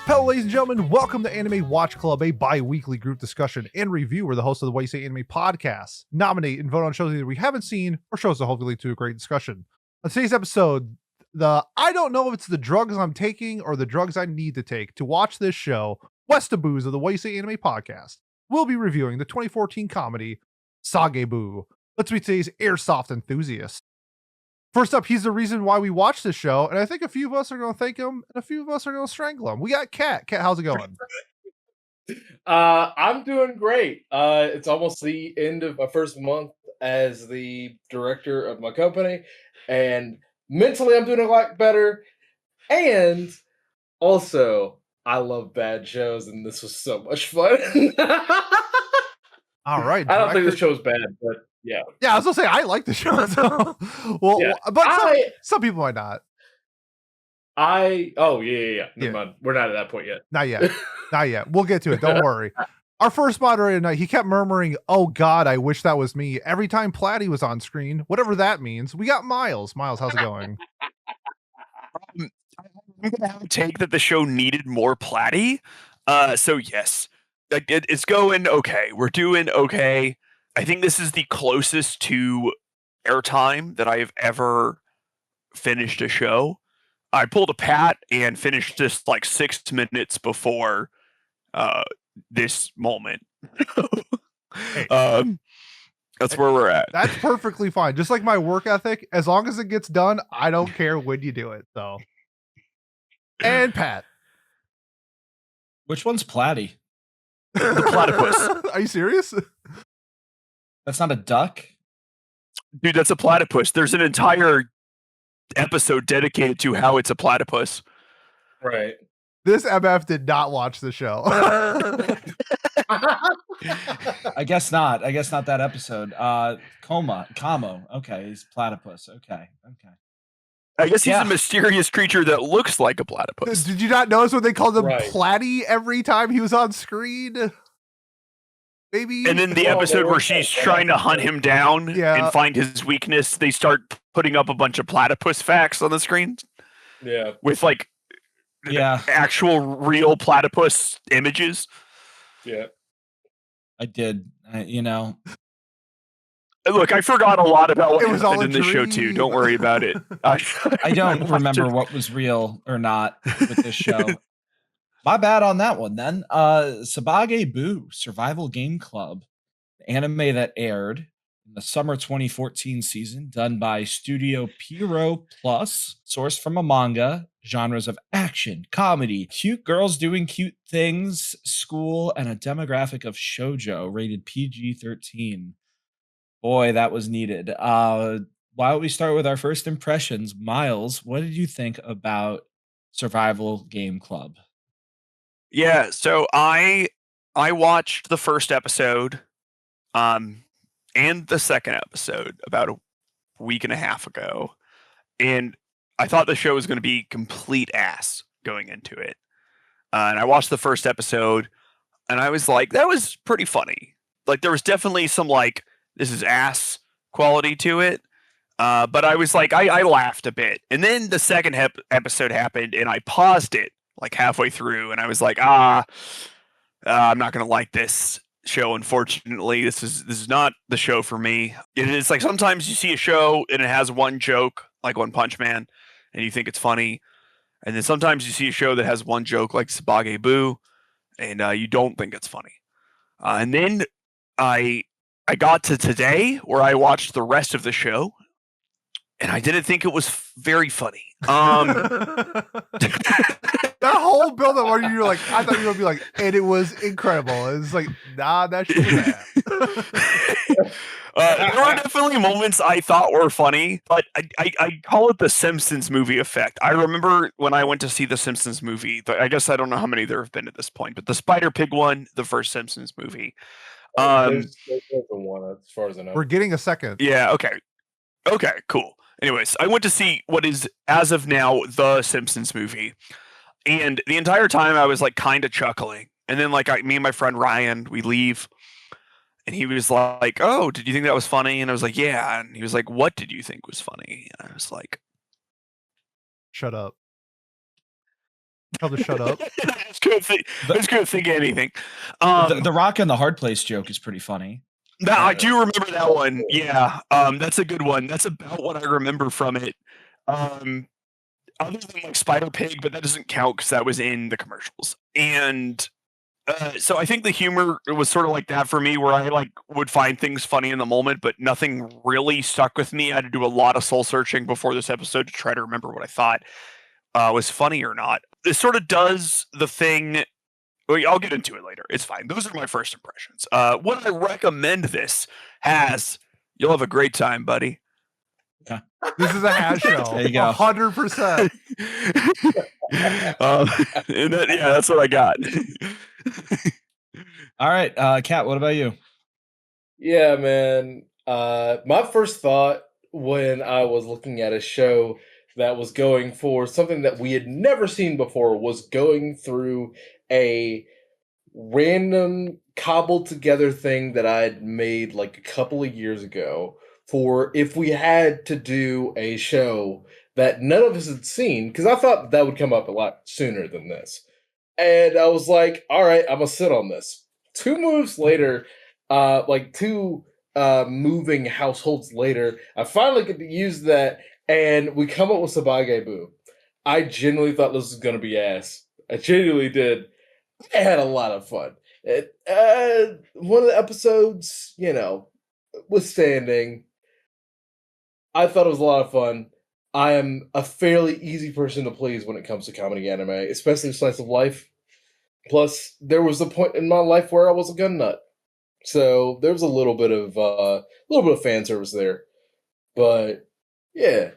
Hello, ladies and gentlemen. Welcome to Anime Watch Club, a bi-weekly group discussion and review where the host of the What You Say Anime podcast nominate and vote on shows either we haven't seen or shows that hopefully lead to a great discussion. On today's episode, I don't know if it's the drugs I'm taking or the drugs I need to take to watch this show, Westaboos of the What You Say Anime podcast. We'll be reviewing the 2014 comedy Sabagebu. Let's meet today's airsoft enthusiast. First up, he's the reason why we watch this show, and I think a few of us are going to thank him, and a few of us are going to strangle him. We got Kat. Kat, how's it going? I'm doing great. It's almost the end of my first month as the director of my company, and mentally I'm doing a lot better. And also, I love bad shows, and this was so much fun. All right. I don't think this show's bad, but yeah. Yeah, I was going to say, I like the show. So. Well, yeah. But some people might not. Yeah. Never mind. We're not at that point yet. Not yet. Not yet. We'll get to it. Don't worry. Our first moderator tonight, he kept murmuring, "Oh God, I wish that was me," every time Platty was on screen, whatever that means. We got Miles. Miles, how's it going? I'm gonna have a take that the show needed more Platty. So yes, it's going okay. We're doing okay. I think this is the closest to airtime that I have ever finished a show. I pulled a Pat and finished this like 6 minutes before this moment. That's where we're at. That's perfectly fine. Just like my work ethic, as long as it gets done, I don't care when you do it. So, and Pat, which one's Platty? The platypus. Are you serious? That's not a duck? Dude, that's a platypus. There's an entire episode dedicated to how it's a platypus. Right. This MF did not watch the show. I guess not. I guess not that episode. Como. Okay, he's platypus. Okay. I guess he's a mysterious creature that looks like a platypus. Did you not notice when they called him Platty every time he was on screen? Maybe. And then the episode where she's trying to hunt him down and find his weakness, they start putting up a bunch of platypus facts on the screen. Yeah. With like actual real platypus images. Yeah. I did. Look, I forgot a lot about what happened in this show too. Don't worry about it. I don't remember what was real or not with this show. My bad on that one then. Sabagebu, Survival Game Club, the anime that aired in the summer 2014 season, done by Studio Pierrot Plus, sourced from a manga, genres of action, comedy, cute girls doing cute things, school, and a demographic of shoujo, rated PG-13. Boy, that was needed. Why don't we start with our first impressions? Miles, what did you think about Survival Game Club? Yeah, so I watched the first episode and the second episode about a week and a half ago, and I thought the show was going to be complete ass going into it. And I watched the first episode, and I was like, that was pretty funny. Like, there was definitely some, like, this is ass quality to it. But I was like, I laughed a bit. And then the second episode happened, and I paused it like halfway through, and I was like, I'm not going to like this show, unfortunately. This is not the show for me. It is like sometimes you see a show, and it has one joke, like One Punch Man, and you think it's funny. And then sometimes you see a show that has one joke like Sabagebu, and you don't think it's funny. And then I got to today where I watched the rest of the show, and I didn't think it was very funny. That whole build-up where you're like, I thought you were going to be like, and it was incredible. It's like, nah, that shit was bad. There were definitely moments I thought were funny, but I call it the Simpsons movie effect. I remember when I went to see the Simpsons movie, I guess I don't know how many there have been at this point, but the Spider-Pig one, the first Simpsons movie. There's one, as far as I know. We're getting a second. Yeah, okay, cool. Anyways, I went to see what is, as of now, the Simpsons movie. And the entire time I was like kind of chuckling. And then like me and my friend Ryan, we leave. And he was like, "Oh, did you think that was funny?" And I was like, "Yeah." And he was like, "What did you think was funny?" And I was like, "Shut up." Tell them to shut up. I just couldn't think of anything. The rock and the hard place joke is pretty funny. I do remember that one. Yeah, that's a good one. That's about what I remember from it. Other than like Spider Pig, but that doesn't count because that was in the commercials. And so I think the humor was sort of like that for me, where I like would find things funny in the moment, but nothing really stuck with me. I had to do a lot of soul searching before this episode to try to remember what I thought was funny or not. This sort of does the thing. Well, I'll get into it later. It's fine. Those are my first impressions. Would I recommend this? You'll have a great time, buddy. Yeah. This is a hash show. There you go. 100%. That's what I got. All right, Kat, what about you? Yeah, man. My first thought when I was looking at a show that was going for something that we had never seen before was going through a random cobbled together thing that I had made like a couple of years ago for if we had to do a show that none of us had seen, because I thought that would come up a lot sooner than this. And I was like, all right, I'm going to sit on this. 2 moves later, two moving households later, I finally get to use that, and we come up with Sabagebu. I genuinely thought this was going to be ass. I genuinely did. I had a lot of fun. One of the episodes, withstanding, I thought it was a lot of fun. I am a fairly easy person to please when it comes to comedy anime, especially slice of life. Plus, there was a point in my life where I was a gun nut, so there was a little bit of fan service there. But yeah,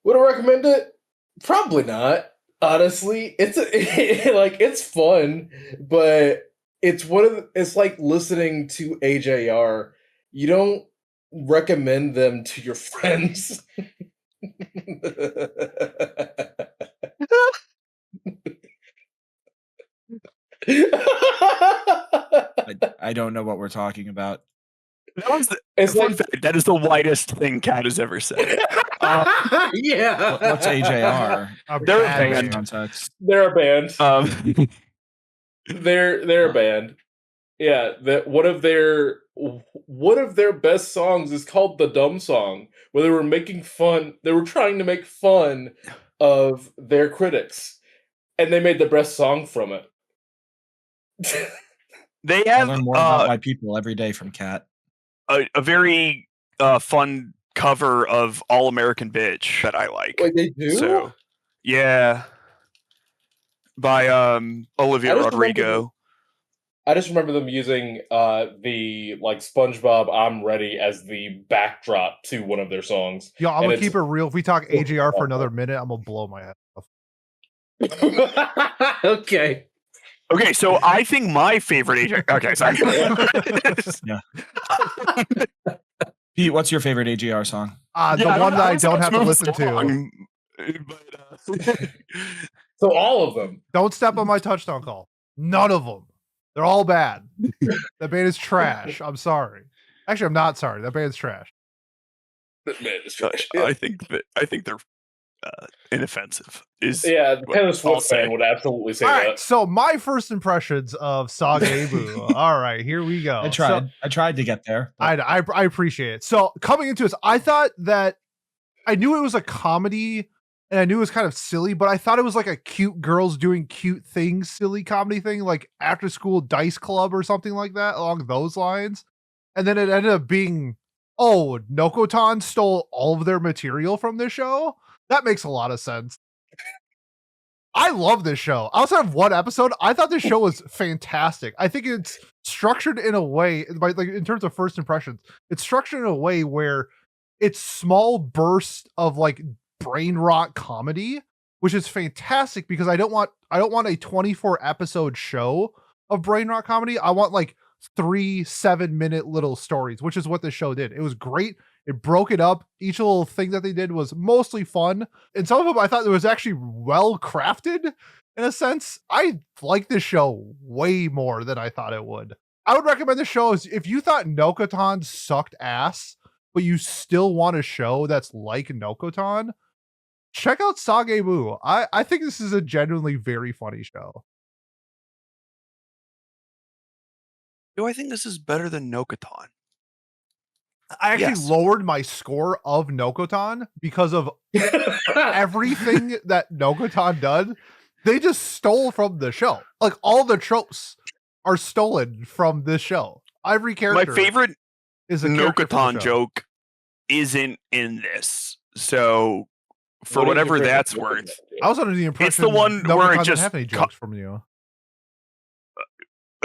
would I recommend it? Probably not. Honestly, it's fun, but it's like listening to AJR. You don't recommend them to your friends. I don't know what we're talking about. That is the whitest thing Kat has ever said. Yeah. What's AJR? They're a band. Context. They're a band. They're a band. Yeah, that one of their best songs is called The Dumb Song, where they were trying to make fun of their critics, and they made the best song from it. They have I learn more about my people every day from Kat. A very fun cover of All American Bitch that I like. Wait, they do? So, yeah. By Olivia Rodrigo. I just remember them using the SpongeBob "I'm Ready" as the backdrop to one of their songs. Yo, I'm gonna keep it real. If we talk AJR for another minute, I'm gonna blow my head off. Okay. Okay, so I think my favorite AJR. Okay, sorry. Yeah. Pete, what's your favorite AJR song? The one that I don't have to listen to. But, so all of them. Don't step on my touchdown call. None of them. They're all bad. That band is trash. I'm sorry. Actually, I'm not sorry. That band's trash. That band is trash. I think they're inoffensive. The Taylor Swift fan would absolutely say that. Right, so my first impressions of Sabagebu. All right, here we go. I tried to get there. I appreciate it. So coming into this, I thought that I knew it was a comedy and I knew it was kind of silly, but I thought it was like a cute girls doing cute things, silly comedy thing, like after school dice club or something like that, along those lines. And then it ended up being, Nokotan stole all of their material from this show. That makes a lot of sense. I love this show. Outside of one episode, I thought this show was fantastic. I think it's structured in a way, in terms of first impressions, it's structured in a way where it's small bursts of brain rot comedy, which is fantastic because I don't want a 24 episode show of brain rot comedy. I want 3 7-minute little stories, which is what this show did. It was great. It broke it up. Each little thing that they did was mostly fun. And some of them I thought it was actually well crafted in a sense. I like this show way more than I thought it would. I would recommend this show if you thought Nokotan sucked ass, but you still want a show that's like Nokotan, check out Sabagebu. I think this is a genuinely very funny show. Do I think this is better than Nokotan? I actually Yes. lowered my score of Nokotan because of everything that Nokotan does. They just stole from the show. Like, all the tropes are stolen from this show. Every character. My favorite is a character from the Nokotan show. joke isn't in this. So for What is your whatever favorite that's joke worth, in that? I was under the impression It's the one Nokotan where it didn't just have any jokes from you.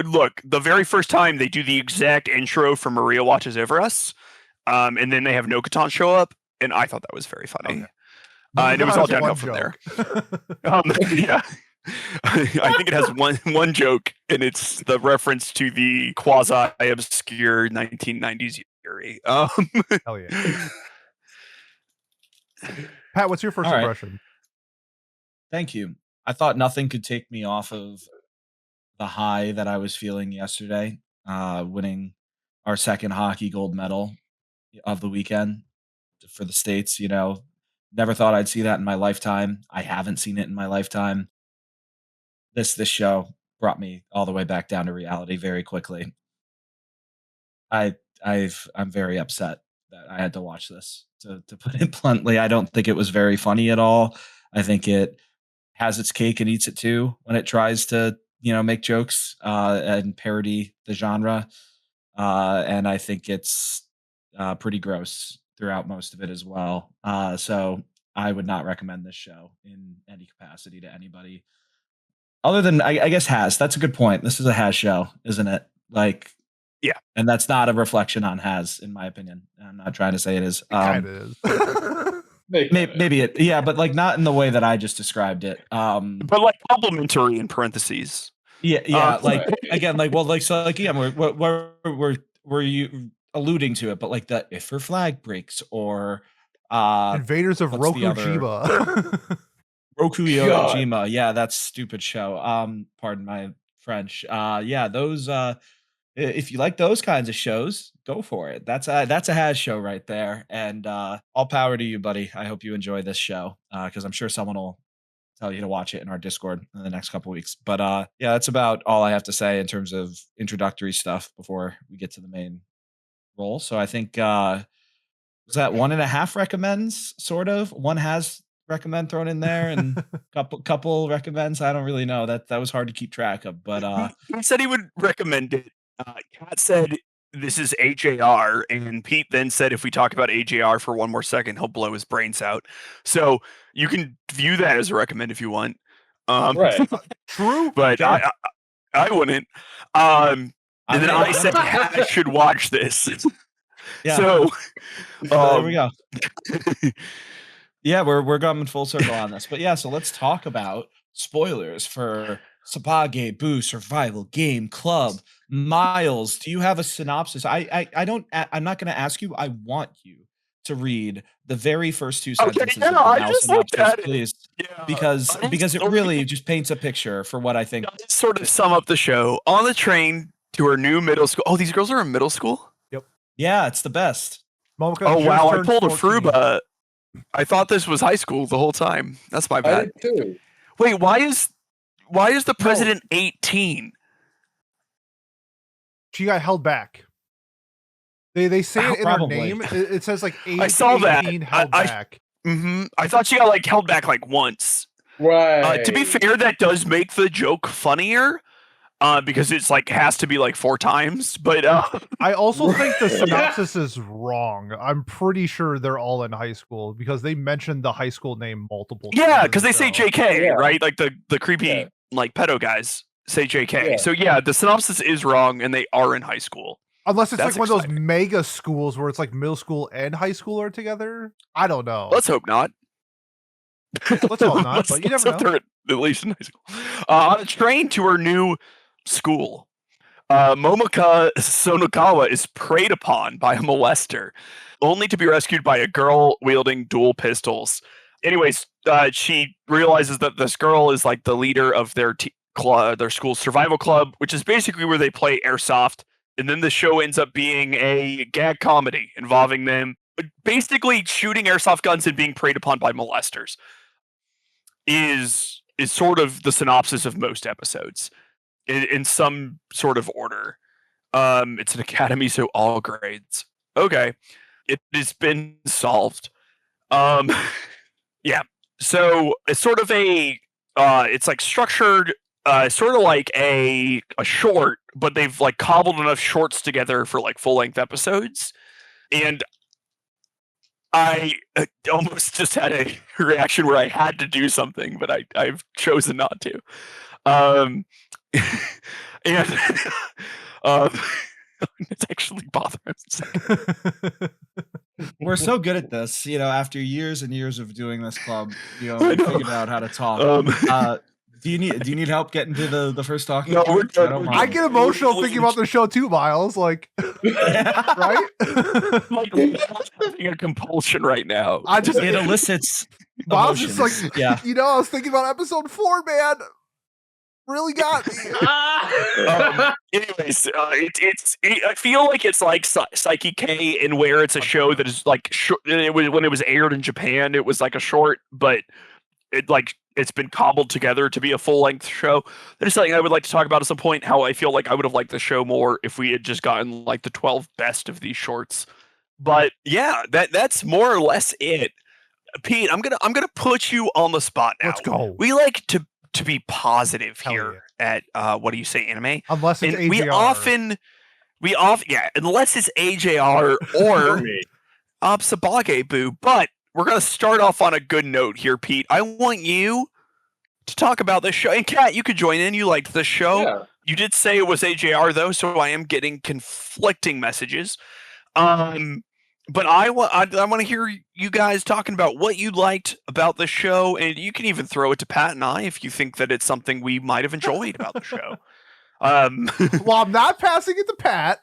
look, the very first time they do the exact intro for Maria Watches Over Us, and then they have Nokotan show up, and I thought that was very funny. Okay. And it was all Nokotan has downhill one from there. Yeah. I think it has one joke, and it's the reference to the quasi-obscure 1990s Yuri. Hell yeah. Pat, what's your first All right. impression? Thank you. I thought nothing could take me off of the high that I was feeling yesterday, winning our second hockey gold medal of the weekend for the States. You know, never thought I'd see that in my lifetime. I haven't seen it in my lifetime. This show brought me all the way back down to reality very quickly. I'm very upset that I had to watch this. To put it bluntly, I don't think it was very funny at all. I think it has its cake and eats it too when it tries to, make jokes and parody the genre. And I think it's pretty gross throughout most of it as well. So I would not recommend this show in any capacity to anybody. Other than, I guess, Has. That's a good point. This is a Has show, isn't it? Like, yeah. And that's not a reflection on Has, in my opinion. I'm not trying to say it is. It kind of is. Maybe it, yeah, but like not in the way that I just described it. But like complimentary in parentheses. Yeah. Like right. again, like so like again, were you alluding to it? But like the if her flag breaks or Invaders of what's the other- Rokujima. Roku God. Yojima, yeah, that's stupid show. Pardon my French. Yeah, those. If you like those kinds of shows, go for it. That's a Has show right there. And all power to you, buddy. I hope you enjoy this show because I'm sure someone will tell you to watch it in our Discord in the next couple weeks. But yeah, that's about all I have to say in terms of introductory stuff before we get to the main role. So I think was that 1.5 recommends, sort of. One Has recommend thrown in there and couple recommends. I don't really know. That was hard to keep track of. But he said he would recommend it. Kat said this is AJR, and Pete then said if we talk about AJR for one more second, he'll blow his brains out. So you can view that as a recommend if you want. Right. True. But Okay. I wouldn't. And then I said Kat should watch this. yeah. So there we go. Yeah, we're going full circle on this. But yeah, so let's talk about spoilers for Sabagebu Survival Game Club. Miles, do you have a synopsis? I'm not going to ask you. I want you to read the very first 2 sentences of the I now just looked synopsis, at it. please, Yeah, because it really just paints a picture for what I think. I'll just sort of sum up the show. On the train to her new middle school. Oh, these girls are in middle school? Yeah, it's the best. Momoka Oh, just wow. I turned pulled a 14. Fruba. I thought this was high school the whole time. That's my I bad. did too. Wait, why is the president 18? She got held back. They say it in Probably. her name. It says like I saw that. 18 held I- back. I thought she got held back once. Right. To be fair, that does make the joke funnier. Because it's has to be 4 times. But I also think the synopsis is wrong. I'm pretty sure they're all in high school because they mentioned the high school name multiple times. yeah, because they say so- JK, Yeah. right? Like the creepy Yeah. pedo guys say JK. Yeah. So yeah, the synopsis is wrong, and they are in high school. Unless it's That's one of those exciting. mega schools where it's middle school and high school are together. I don't know. Let's hope not. Let's hope not, but you let's never hope they're at least in high school. On a train to her new school, Momoka Sonokawa is preyed upon by a molester, only to be rescued by a girl wielding dual pistols. Anyways, she realizes that this girl is the leader of their school's survival club, which is basically where they play airsoft. And then the show ends up being a gag comedy involving them basically shooting airsoft guns and being preyed upon by molesters. is sort of the synopsis of most episodes in some sort of order. It's an academy, so all grades. Okay, it has been solved. Yeah. So it's sort of it's like structured, sort of like a short, but they've like cobbled enough shorts together for like full length episodes, and I almost just had a reaction where I had to do something, but I've chosen not to. And it's actually bothering me. We're so good at this, after years and years of doing this club, we I know. figured out how to talk. Do you need help getting to the first talking No, point? we're good. don't I mind. get emotional thinking about the show too, Miles. Like, right? Like, I'm having a compulsion right now. I just It elicits Miles just emotions. like, Yeah. I was thinking about episode 4, man. Really got me. Anyways, I feel like it's like Psyche K, in where it's a show that is like when it was aired in Japan, it was like a short, but it's been cobbled together to be a full length show. That is something I would like to talk about at some point. How I feel like I would have liked the show more if we had just gotten like the 12 best of these shorts. But yeah, that's more or less it. Pete, I'm gonna put you on the spot now. Let's go. We like to be positive Hell here at what do you say, anime? Unless it's And AJR. we often unless it's AJR or Sabagebu. But we're gonna start off on a good note here, Pete. I want you to talk about this show. And Kat, you could join in. You liked the show. Yeah. You did say it was AJR though, so I am getting conflicting messages. But I want to hear you guys talking about what you liked about the show, and you can even throw it to Pat and I if you think that it's something we might have enjoyed about the show. Well, I'm not passing it to Pat.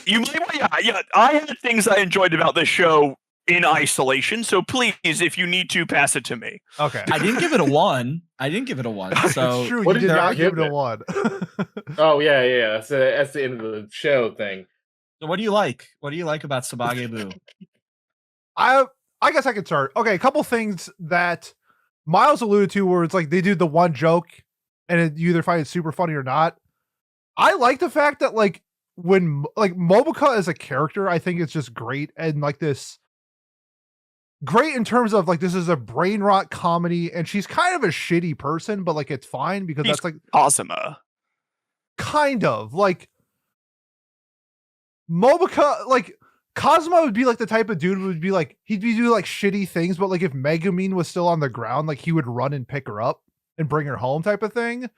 You might, yeah. I had things I enjoyed about this show in isolation, so please, if you need to, pass it to me. Okay. I didn't give it a 1. So It's true. What You did did you not not give give it a it? 1. Oh yeah. That's the end of the show thing. So what do you like? What do you like about Sabagebu? I guess I could start. Okay, a couple things that Miles alluded to where it's like they do the one joke and you either find it super funny or not. I like the fact that like when like Momoka as a character, I think it's just great, and like this great in terms of like this is a brain rot comedy, and she's kind of a shitty person, but like it's fine because She's that's like Kazuma. kind of like Momoka, like Kazuma would be like the type of dude who would be like he'd be doing like shitty things, but like if Megumin was still on the ground, like he would run and pick her up and bring her home type of thing.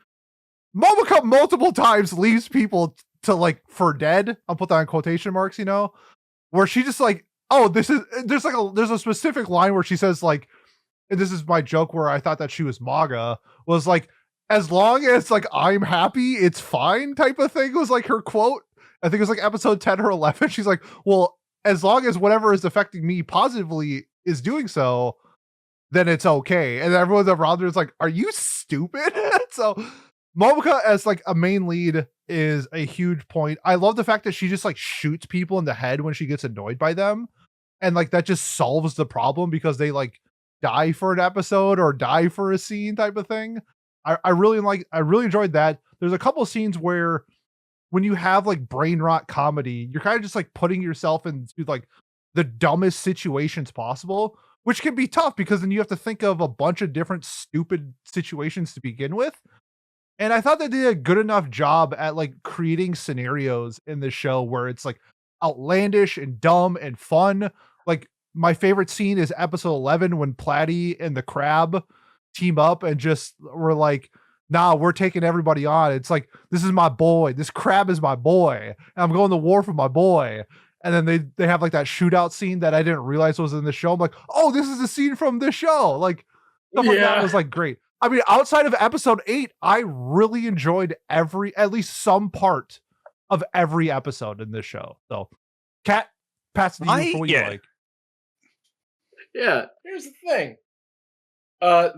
Momoka multiple times leaves people to like for dead. I'll put that in quotation marks, where she just like, oh, there's a specific line where she says like, and this is my joke where I thought that she was MAGA, was like, as long as like I'm happy, it's fine type of thing was like her quote. I think it was like episode 10 or 11. She's like, well, as long as whatever is affecting me positively is doing so, then it's okay. And everyone around her is like, are you stupid? So Momoka as like a main lead is a huge point. I love the fact that she just like shoots people in the head when she gets annoyed by them. And like that just solves the problem because they like die for an episode or die for a scene type of thing. I really enjoyed that. There's a couple of scenes where when you have like brain rot comedy, you're kind of just like putting yourself into like the dumbest situations possible, which can be tough because then you have to think of a bunch of different stupid situations to begin with. And I thought they did a good enough job at like creating scenarios in the show where it's like outlandish and dumb and fun. Like my favorite scene is episode 11 when Platy and the crab team up and just were like, nah, we're taking everybody on. It's like, this is my boy. This crab is my boy. And I'm going to war for my boy. And then they have like that shootout scene that I didn't realize was in the show. I'm like, oh, this is a scene from this show. Like stuff like that was like great. I mean, outside of episode 8, I really enjoyed at least some part of every episode in this show. So, Kat, pass to you for what you like. Yeah, here's the thing.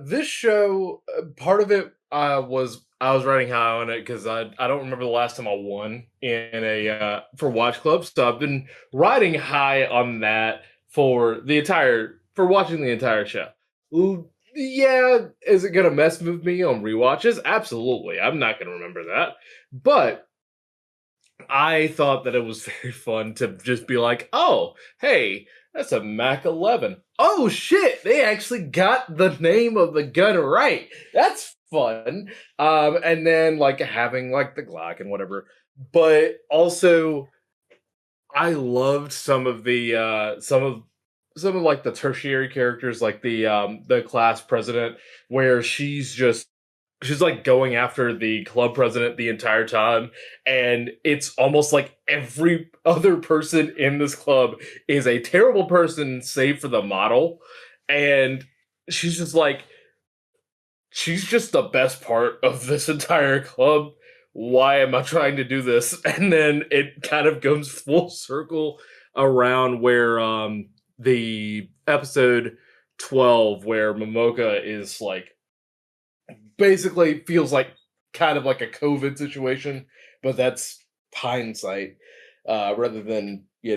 This show, part of it I was riding high on it because I don't remember the last time I won in a for Watch Club. So I've been riding high on that for watching the entire show. Yeah, is it gonna mess with me on rewatches? Absolutely. I'm not gonna remember that. But I thought that it was very fun to just be like, oh, hey, that's a Mac 11. Oh shit, they actually got the name of the gun right. That's fun. And then like having like the Glock and whatever. But also I loved some of the some of like the tertiary characters, like the class president, where she's like going after the club president the entire time, and it's almost like every other person in this club is a terrible person save for the model, and she's just like she's just the best part of this entire club. Why am I trying to do this? And then it kind of goes full circle around where the episode 12 where Momoka is like basically feels like kind of like a COVID situation, but that's hindsight rather than they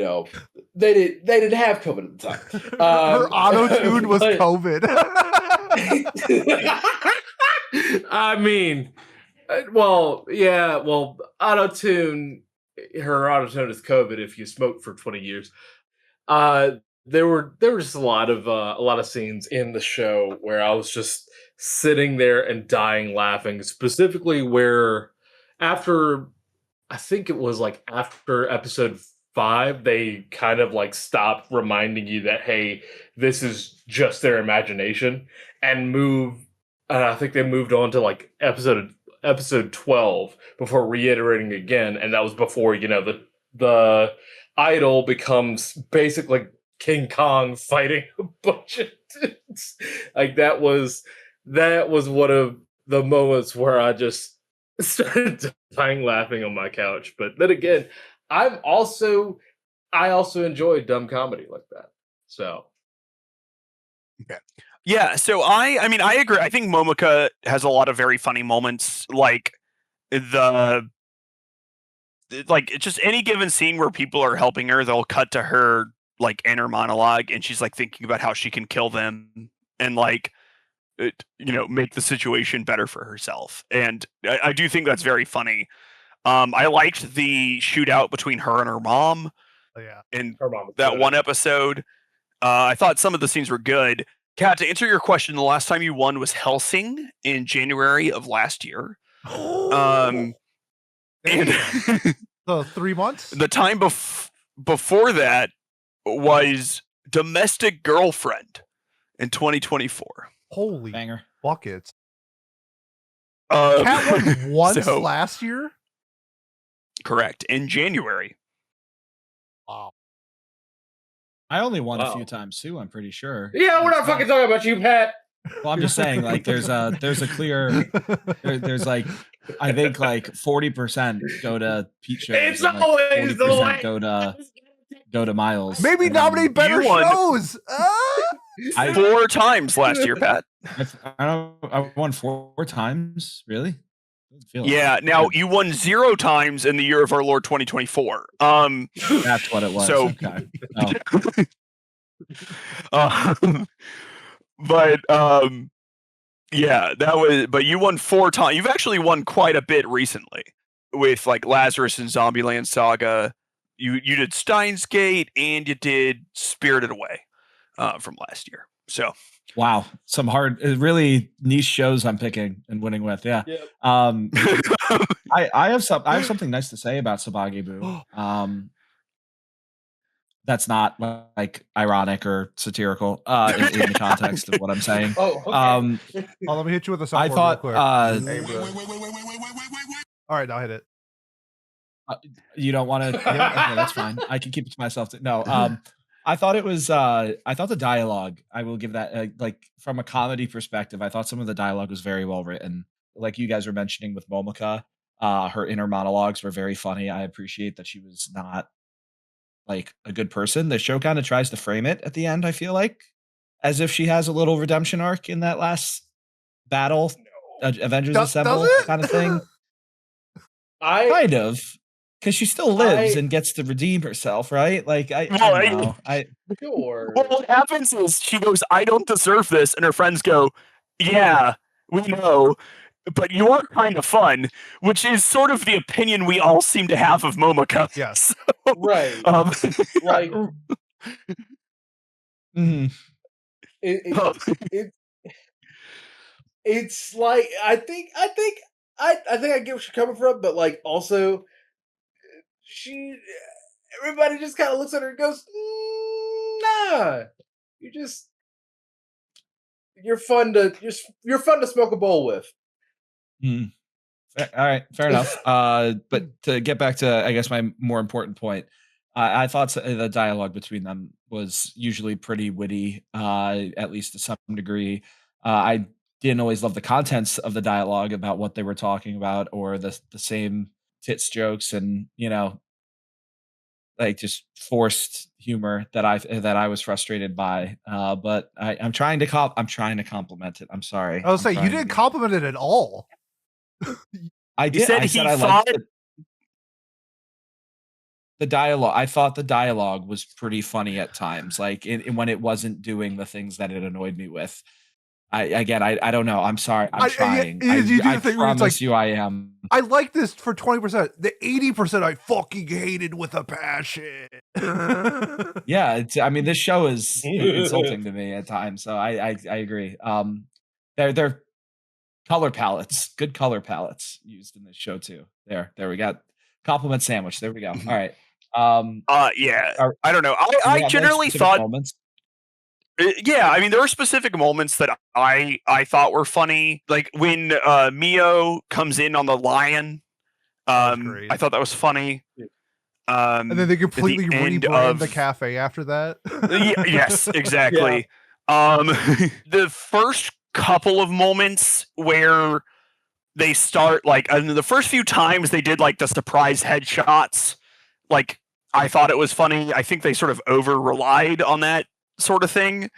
didn't have COVID at the time. Her auto tune was but- COVID. I mean, well, yeah, well, her auto tune is COVID if you smoke for 20 years. There were just a lot of scenes in the show where I was just sitting there and dying laughing, specifically where after I think it was like after episode 5, they kind of like stopped reminding you that hey, this is just their imagination and I think they moved on to like episode 12 before reiterating again, and that was before the idol becomes basically King Kong fighting a bunch of dudes. Like that was one of the moments where I just started dying laughing on my couch. But then again, I also enjoy dumb comedy like that. So okay. Yeah, so I mean I agree. I think Momoka has a lot of very funny moments, like just any given scene where people are helping her, they'll cut to her like inner monologue, and she's like thinking about how she can kill them and like make the situation better for herself. And I do think that's very funny. I liked the shootout between her and her mom. Oh, yeah. In her mom was that good. one episode. I thought some of the scenes were good. Kat, to answer your question, the last time you won was Helsing in January of last year. And So 3 months? the time before that was Domestic Girlfriend in 2024. Holy Banger. buckets. Cat won once so- last year? Correct. In January. Wow. I only won a Wow. few times too, I'm pretty sure. yeah, we're not fucking talking about you, Pat. Well, I'm just saying, like, there's a clear, there's like, I think like 40% go to Pete shows. It's and, like, always the 40% way. go to Miles. Maybe and then nominate better you won. shows. I- 4 times last year, Pat. I won 4 times. Really? Doesn't feel like Yeah. it. Now you won 0 times in the year of our Lord 2024. That's what it was. So- Okay. But yeah, that was. But you won 4 times. You've actually won quite a bit recently with like Lazarus and Zombieland Saga. You did Steins Gate and you did Spirited Away from last year. So Wow, some really niche shows I'm picking and winning with. Yeah. Yep. I have something nice to say about Sabagebu. That's not like ironic or satirical in the context of what I'm saying. Oh, okay. Oh, let me hit you with a I soundboard thought real quick. All right, now hit it. you don't want to. Okay, that's fine. I can keep it to myself. No, I thought it was. I thought the dialogue. I will give that like from a comedy perspective. I thought some of the dialogue was very well written. Like you guys were mentioning with Momoka, her inner monologues were very funny. I appreciate that she was not like a good person. The show kind of tries to frame it at the end, I feel like, as if she has a little redemption arc in that last battle, Avengers Does Assemble it? kind of thing. I Kind of. Because she still lives and gets to redeem herself, right? Like I don't know. Sure. Well, what happens is she goes, "I don't deserve this," and her friends go, "Yeah, we know, but you are kind of fun," which is sort of the opinion we all seem to have of Momoka. Yes. So, Right. Like Mhm. it's like I think I get where she's coming from, but like also everybody just kind of looks at her and goes, "Nah, you're fun to smoke a bowl with." Mm. All right, fair enough. But to get back to, I guess, my more important point, I thought the dialogue between them was usually pretty witty, at least to some degree. I didn't always love the contents of the dialogue about what they were talking about, or the same tits jokes and like just forced humor that I was frustrated by. But I'm trying to compliment it. I'm sorry. I was I'm saying you trying didn't to. compliment it at all. I He did. said I said he I thought liked the dialogue. I thought the dialogue was pretty funny at times, like when it wasn't doing the things that it annoyed me with. I don't know. I'm sorry. I'm trying. You do I the thing where it's promise like, you I am. I like this for 20%. The 80% I fucking hated with a passion. Yeah, I mean, this show is insulting to me at times, so I agree. They're color palettes, good color palettes used in this show too. There we got compliment sandwich. There we go. All right. Yeah, Are- I don't know. do you I have, like, generally specific thought, moments? yeah, I mean, there were specific moments that I thought were funny, like when Mio comes in on the lion. That was great. I thought that was funny. And then they completely rebrand the cafe after that. Yes, exactly. The first couple of moments where they start, like, the first few times they did like the surprise headshots, like, I thought it was funny. I think they sort of over relied on that sort of thing.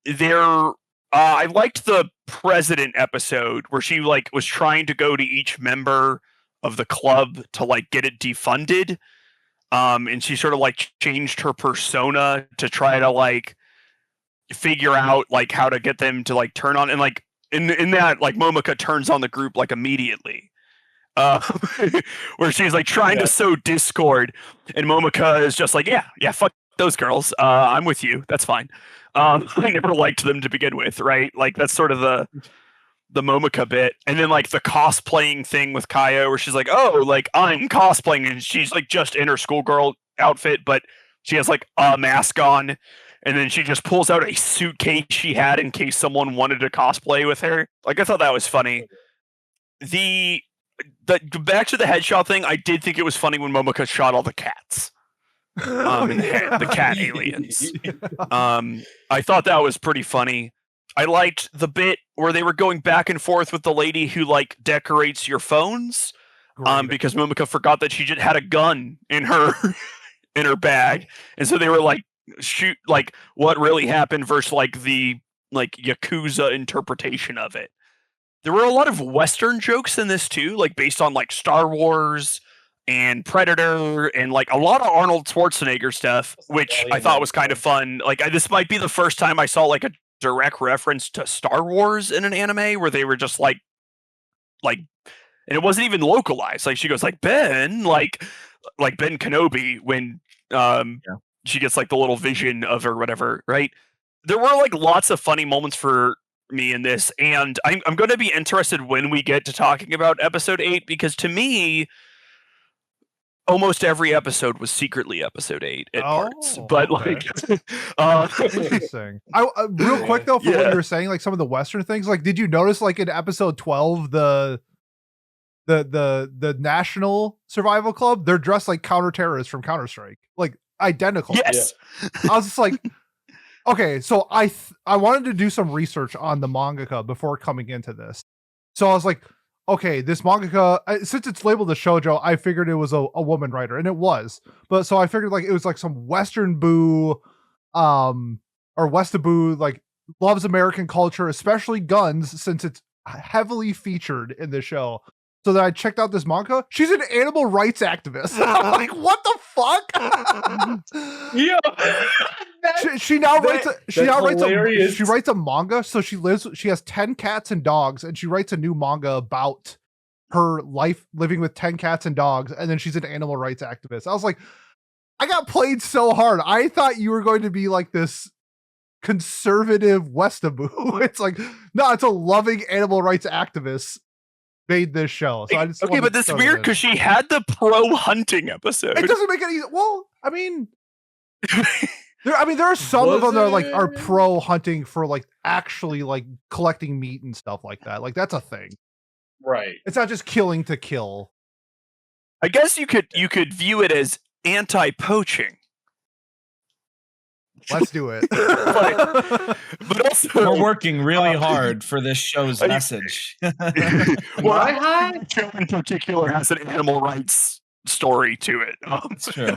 I liked the president episode where she like was trying to go to each member of the club to like get it defunded. And she sort of like changed her persona to try to like figure out like how to get them to like turn on, and like in that, like, Momoka turns on the group like immediately. Where she's like trying to sow discord, and Momoka is just like, yeah, fuck those girls. I'm with you. That's fine. I never liked them to begin with, right? Like that's sort of the Momoka bit. And then like the cosplaying thing with Kaio, where she's like, oh, like I'm cosplaying, and she's like just in her schoolgirl outfit, but she has like a mask on, and then she just pulls out a suitcase she had in case someone wanted to cosplay with her. Like I thought that was funny. The back to the headshot thing, I did think it was funny when Momoka shot all the cats. The cat aliens. I thought that was pretty funny. I liked the bit where they were going back and forth with the lady who like decorates your phones. Because Momoka forgot that she just had a gun in her in her bag, and so they were like, shoot, like what really happened versus like the like Yakuza interpretation of it. There were a lot of Western jokes in this too, like based on like Star Wars and Predator, and like a lot of Arnold Schwarzenegger stuff, which I thought was kind of fun. Like this might be the first time I saw like a direct reference to Star Wars in an anime where they were just like, and it wasn't even localized. Like she goes like Ben, like Ben Kenobi when she gets like the little vision of her, whatever, right? There were like lots of funny moments for me in this, and I'm going to be interested when we get to talking about episode 8, because to me almost every episode was secretly episode 8 at parts, but like interesting. Real quick though, for what you were saying, like some of the Western things, like did you notice like in episode 12 the National Survival Club, they're dressed like counter-terrorists from Counter-Strike, like identical. Yes. I was just like, okay, so I wanted to do some research on the mangaka before coming into this. So I was like, okay, this mangaka, since it's labeled as shoujo, I figured it was a woman writer, and it was. But so I figured like it was like some Western boo, or Westaboo, like loves American culture, especially guns, since it's heavily featured in the show. So then I checked out this manga. She's an animal rights activist. I'm like, what the fuck? Yeah. She now writes a manga. So she has 10 cats and dogs, and she writes a new manga about her life living with 10 cats and dogs, and then she's an animal rights activist. I was like, I got played so hard. I thought you were going to be like this conservative Westaboo. It's like, no, it's a loving animal rights activist made this show. So I just okay, but that's weird because she had the pro hunting episode. It doesn't make any. Well, I mean, there are some of them that are pro hunting for like actually like collecting meat and stuff like that. Like that's a thing, right? It's not just killing to kill. I guess you could view it as anti-poaching. Let's do it. but also, we're working really hard for this show's message. Well, show in particular has an animal rights story to it. That's true.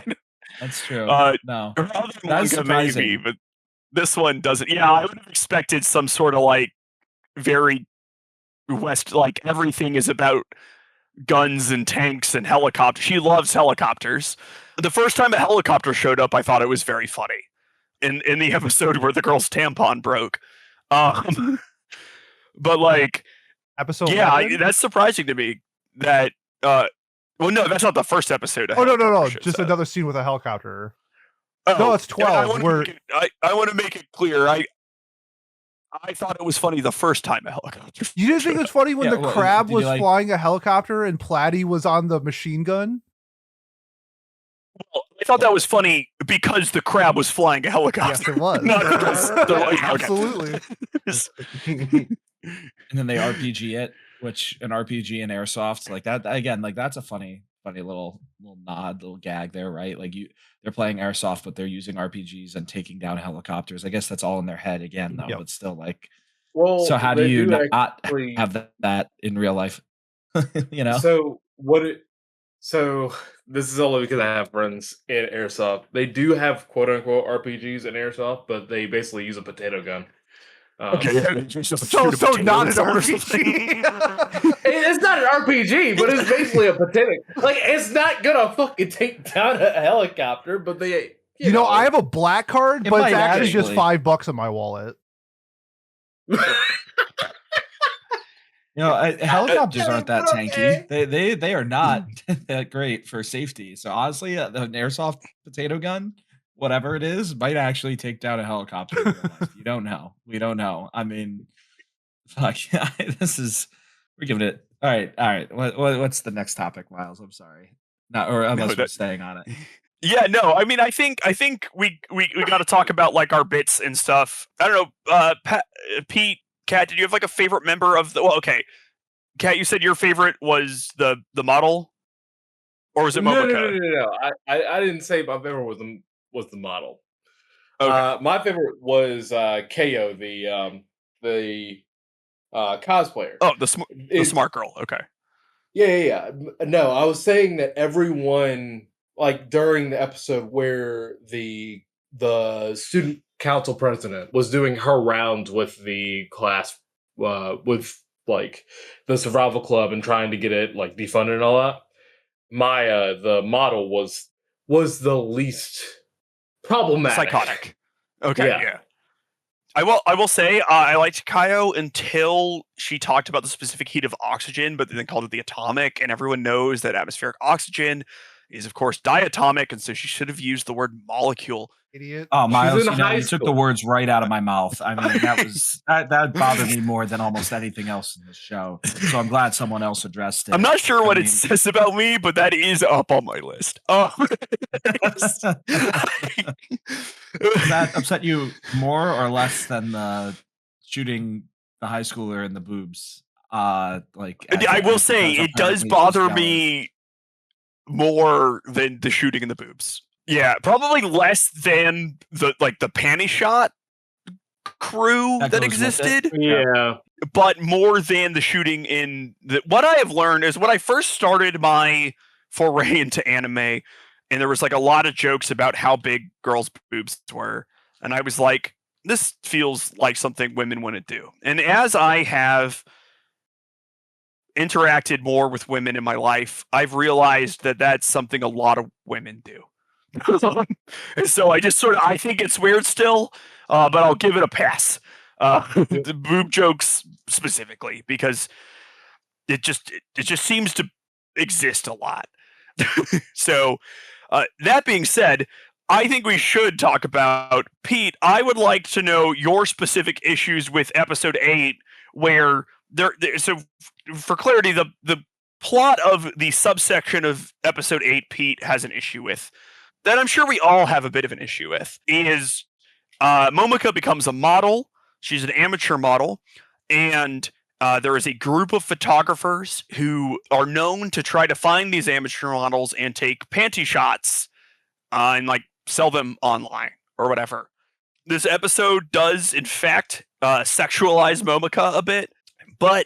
That's true. No, that's surprising. Maybe, but this one doesn't. Yeah, I would have expected some sort of like very West, like everything is about guns and tanks and helicopters. She loves helicopters. The first time a helicopter showed up, I thought it was very funny. In the episode where the girl's tampon broke. But like episode 11? That's surprising to me that well no, that's not the first episode. No. Just another scene with a helicopter. Oh, no, it's 12. I want to make it clear. I thought it was funny the first time a helicopter. You didn't think it was funny when the crab was flying a helicopter and Platy was on the machine gun? Well, I thought that was funny because the crab was flying a helicopter. Yes, it was. Not because absolutely. And then they RPG it, which an RPG and airsoft like that again, like that's a funny little nod, little gag there, right? Like they're playing airsoft, but they're using RPGs and taking down helicopters. I guess that's all in their head again, though. Yep. But still, like, so how do you not have that in real life? You know. So this is only because I have friends in airsoft. They do have quote unquote RPGs in airsoft, but they basically use a potato gun. Okay, so not an RPG. It's not an RPG, but it's basically a potato. Like it's not gonna fucking take down a helicopter, but they. You know, I have a black card, but it's actually just $5 in my wallet. You know, helicopters aren't that tanky. They are not that great for safety. So honestly, an airsoft potato gun, whatever it is, might actually take down a helicopter. You don't know. We don't know. I mean, fuck. We're giving it. All right. What's the next topic, Miles? I'm sorry. Unless we're staying on it. Yeah, no. I mean, I think we got to talk about like our bits and stuff. I don't know, Pete. Kat, did you have like a favorite member of the? Well, okay, Kat, you said your favorite was the model, or was it Momoka? No. I didn't say my favorite was the model. Okay. My favorite was KO, the cosplayer. Oh, the smart girl. Okay. Yeah. No, I was saying that everyone like during the episode where the student council president was doing her rounds with the class with like the survival club and trying to get it like defunded and all that. Maya, the model, was the least problematic. Psychotic. Okay, yeah. I will say I liked Kaio until she talked about the specific heat of oxygen, but then called it the atomic, and everyone knows that atmospheric oxygen is of course diatomic, and so she should have used the word molecule. Idiot. Oh, Miles, you took the words right out of my mouth. I mean, that bothered me more than almost anything else in the show. So I'm gled someone else addressed it. I'm not sure what it says about me, but that is up on my list. Oh, does that upset you more or less than the shooting the high schooler in the boobs? I will say it does bother me more than the shooting in the boobs. Yeah, probably less than the panty shot crew that existed. Yeah, but more than the shooting in what I have learned is when I first started my foray into anime, and there was like a lot of jokes about how big girls' boobs were, and I was like, this feels like something women wouldn't do. And as I have interacted more with women in my life, I've realized that that's something a lot of women do. And so I think it's weird still, but I'll give it a pass. The boob jokes specifically, because it just seems to exist a lot. So that being said, I think we should talk about Pete. I would like to know your specific issues with episode 8, where so for clarity, the plot of the subsection of episode 8 Pete has an issue with, that I'm sure we all have a bit of an issue with, is Momoka becomes a model. She's an amateur model, and there is a group of photographers who are known to try to find these amateur models and take panty shots and like sell them online or whatever. This episode does, in fact, sexualize Momoka a bit, but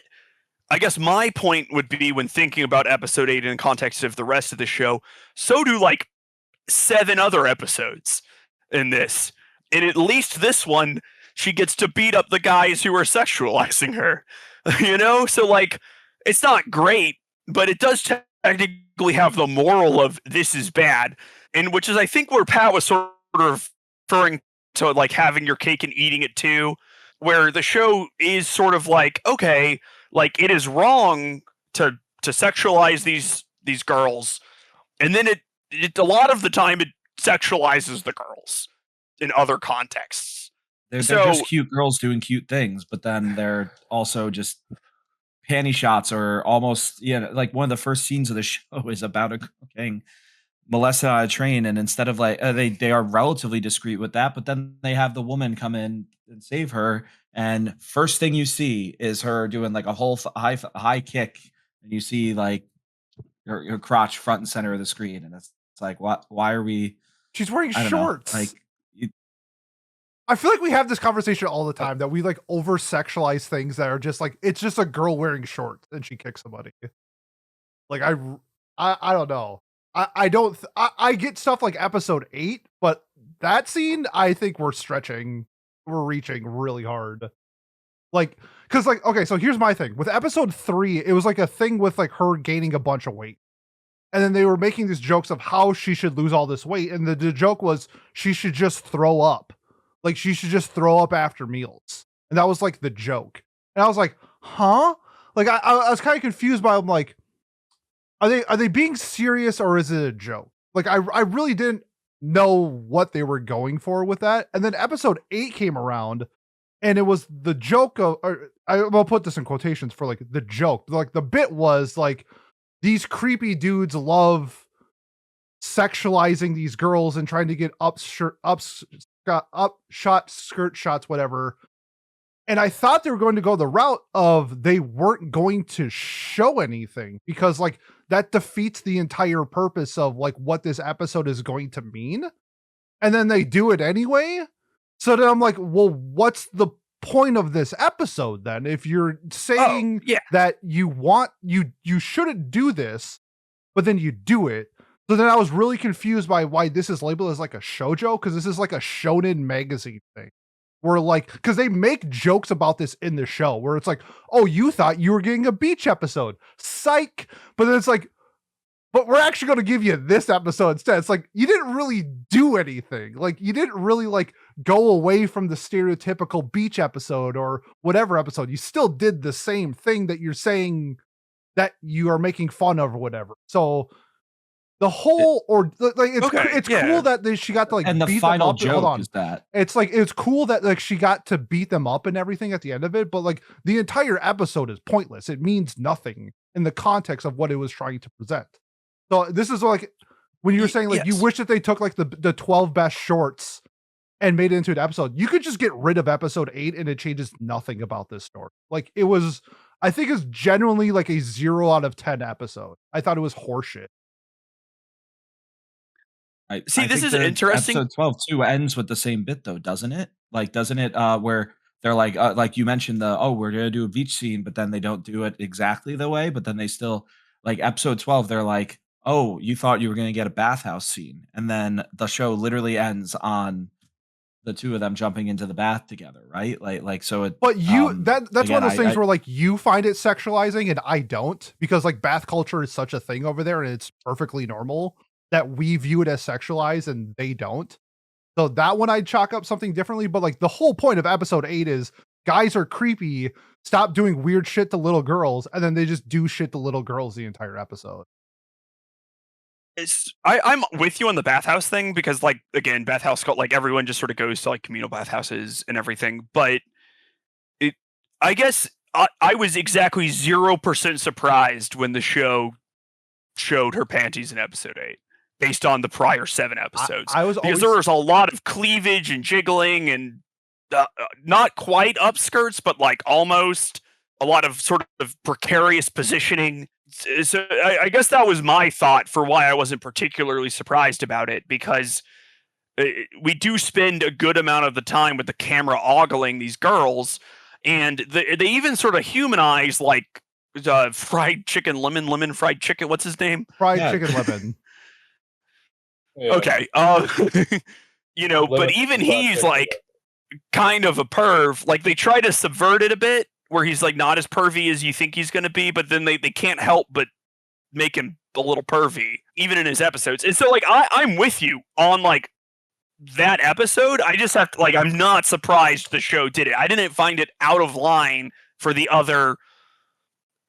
I guess my point would be, when thinking about episode 8 in context of the rest of the show, so do like 7 other episodes in this. And at least this one, she gets to beat up the guys who are sexualizing her. You know? So like, it's not great, but it does technically have the moral of this is bad. And which is, I think, where Pat was sort of referring to, like, having your cake and eating it too, where the show is sort of like, okay, like, it is wrong to sexualize these girls, and then it a lot of the time it sexualizes the girls in other contexts. They're just cute girls doing cute things, but then they're also just panty shots, or almost, like one of the first scenes of the show is about a girl getting molested on a train, and instead of like they are relatively discreet with that, but then they have the woman come in and save her, and first thing you see is her doing like a whole high kick, and you see like her crotch front and center of the screen, and it's like, why are we? She's wearing shorts. Like, I feel like we have this conversation all the time, that we like over sexualize things that are just like, it's just a girl wearing shorts and she kicks somebody. Like, I don't know. I get stuff like episode 8, but that scene, I think we're reaching really hard. Like, cause like, okay, so here's my thing with episode 3. It was like a thing with like her gaining a bunch of weight. And then they were making these jokes of how she should lose all this weight. And the joke was she should just throw up. Like, she should just throw up after meals. And that was like the joke. And I was like, huh? Like, I was kind of confused by, I'm like, are they being serious, or is it a joke? Like, I really didn't know what they were going for with that. And then episode 8 came around, and it was the joke of, I'll put this in quotations for like the joke. Like, the bit was like, these creepy dudes love sexualizing these girls and trying to get upshot skirt shots, whatever. And I thought they were going to go the route of they weren't going to show anything, because like that defeats the entire purpose of like what this episode is going to mean. And then they do it anyway. So then I'm like, well, what's the point of this episode then? If you're saying that you shouldn't do this, but then you do it. So then I was really confused by why this is labeled as like a shoujo, because this is like a shonen magazine thing. Where like, because they make jokes about this in the show, where it's like, oh, you thought you were getting a beach episode. Psych. But then it's like, but we're actually going to give you this episode instead. It's like, you didn't really do anything. Like, you didn't really like go away from the stereotypical beach episode or whatever episode. You still did the same thing that you're saying that you are making fun of or whatever. So the whole, it's cool that she got to like, and the beat final them up. joke Hold on. is that It's like, it's cool that like she got to beat them up and everything at the end of it, but like the entire episode is pointless. It means nothing in the context of what it was trying to present. So this is like when you were saying like, you wish that they took like the 12 best shorts and made it into an episode. You could just get rid of episode 8 and it changes nothing about this story. Like, it was, I think it's genuinely like a 0 out of 10 episode. I thought it was horseshit. See, this is interesting. Episode 12 too ends with the same bit though, doesn't it? Like, doesn't it? Where they're like you mentioned we're gonna do a beach scene, but then they don't do it exactly the way. But then they still, like, episode 12, they're like, oh, you thought you were gonna get a bathhouse scene, and then the show literally ends on the two of them jumping into the bath together, right? Like so it. But that's again, one of those things where like you find it sexualizing and I don't, because like bath culture is such a thing over there and it's perfectly normal that we view it as sexualized and they don't. So that one I'd chalk up something differently. But like the whole point of episode 8 is guys are creepy, stop doing weird shit to little girls, and then they just do shit to little girls the entire episode. I'm with you on the bathhouse thing because, like, again, bathhouse cult, like everyone just sort of goes to like communal bathhouses and everything. But I guess I was exactly 0% surprised when the show showed her panties in episode 8, based on the prior 7 episodes. Because there was a lot of cleavage and jiggling and not quite upskirts, but like almost a lot of sort of precarious positioning. So I guess that was my thought for why I wasn't particularly surprised about it, because we do spend a good amount of the time with the camera ogling these girls, and they even sort of humanize like fried chicken, lemon fried chicken. What's his name? Chicken lemon. Yeah. Okay. But even he's like kind of a perv. Like they try to subvert it a bit, where he's like not as pervy as you think he's going to be, but then they can't help but make him a little pervy, even in his episodes. And so like I'm with you on like that episode. I just have to, like, I'm not surprised the show did it. I didn't find it out of line for the other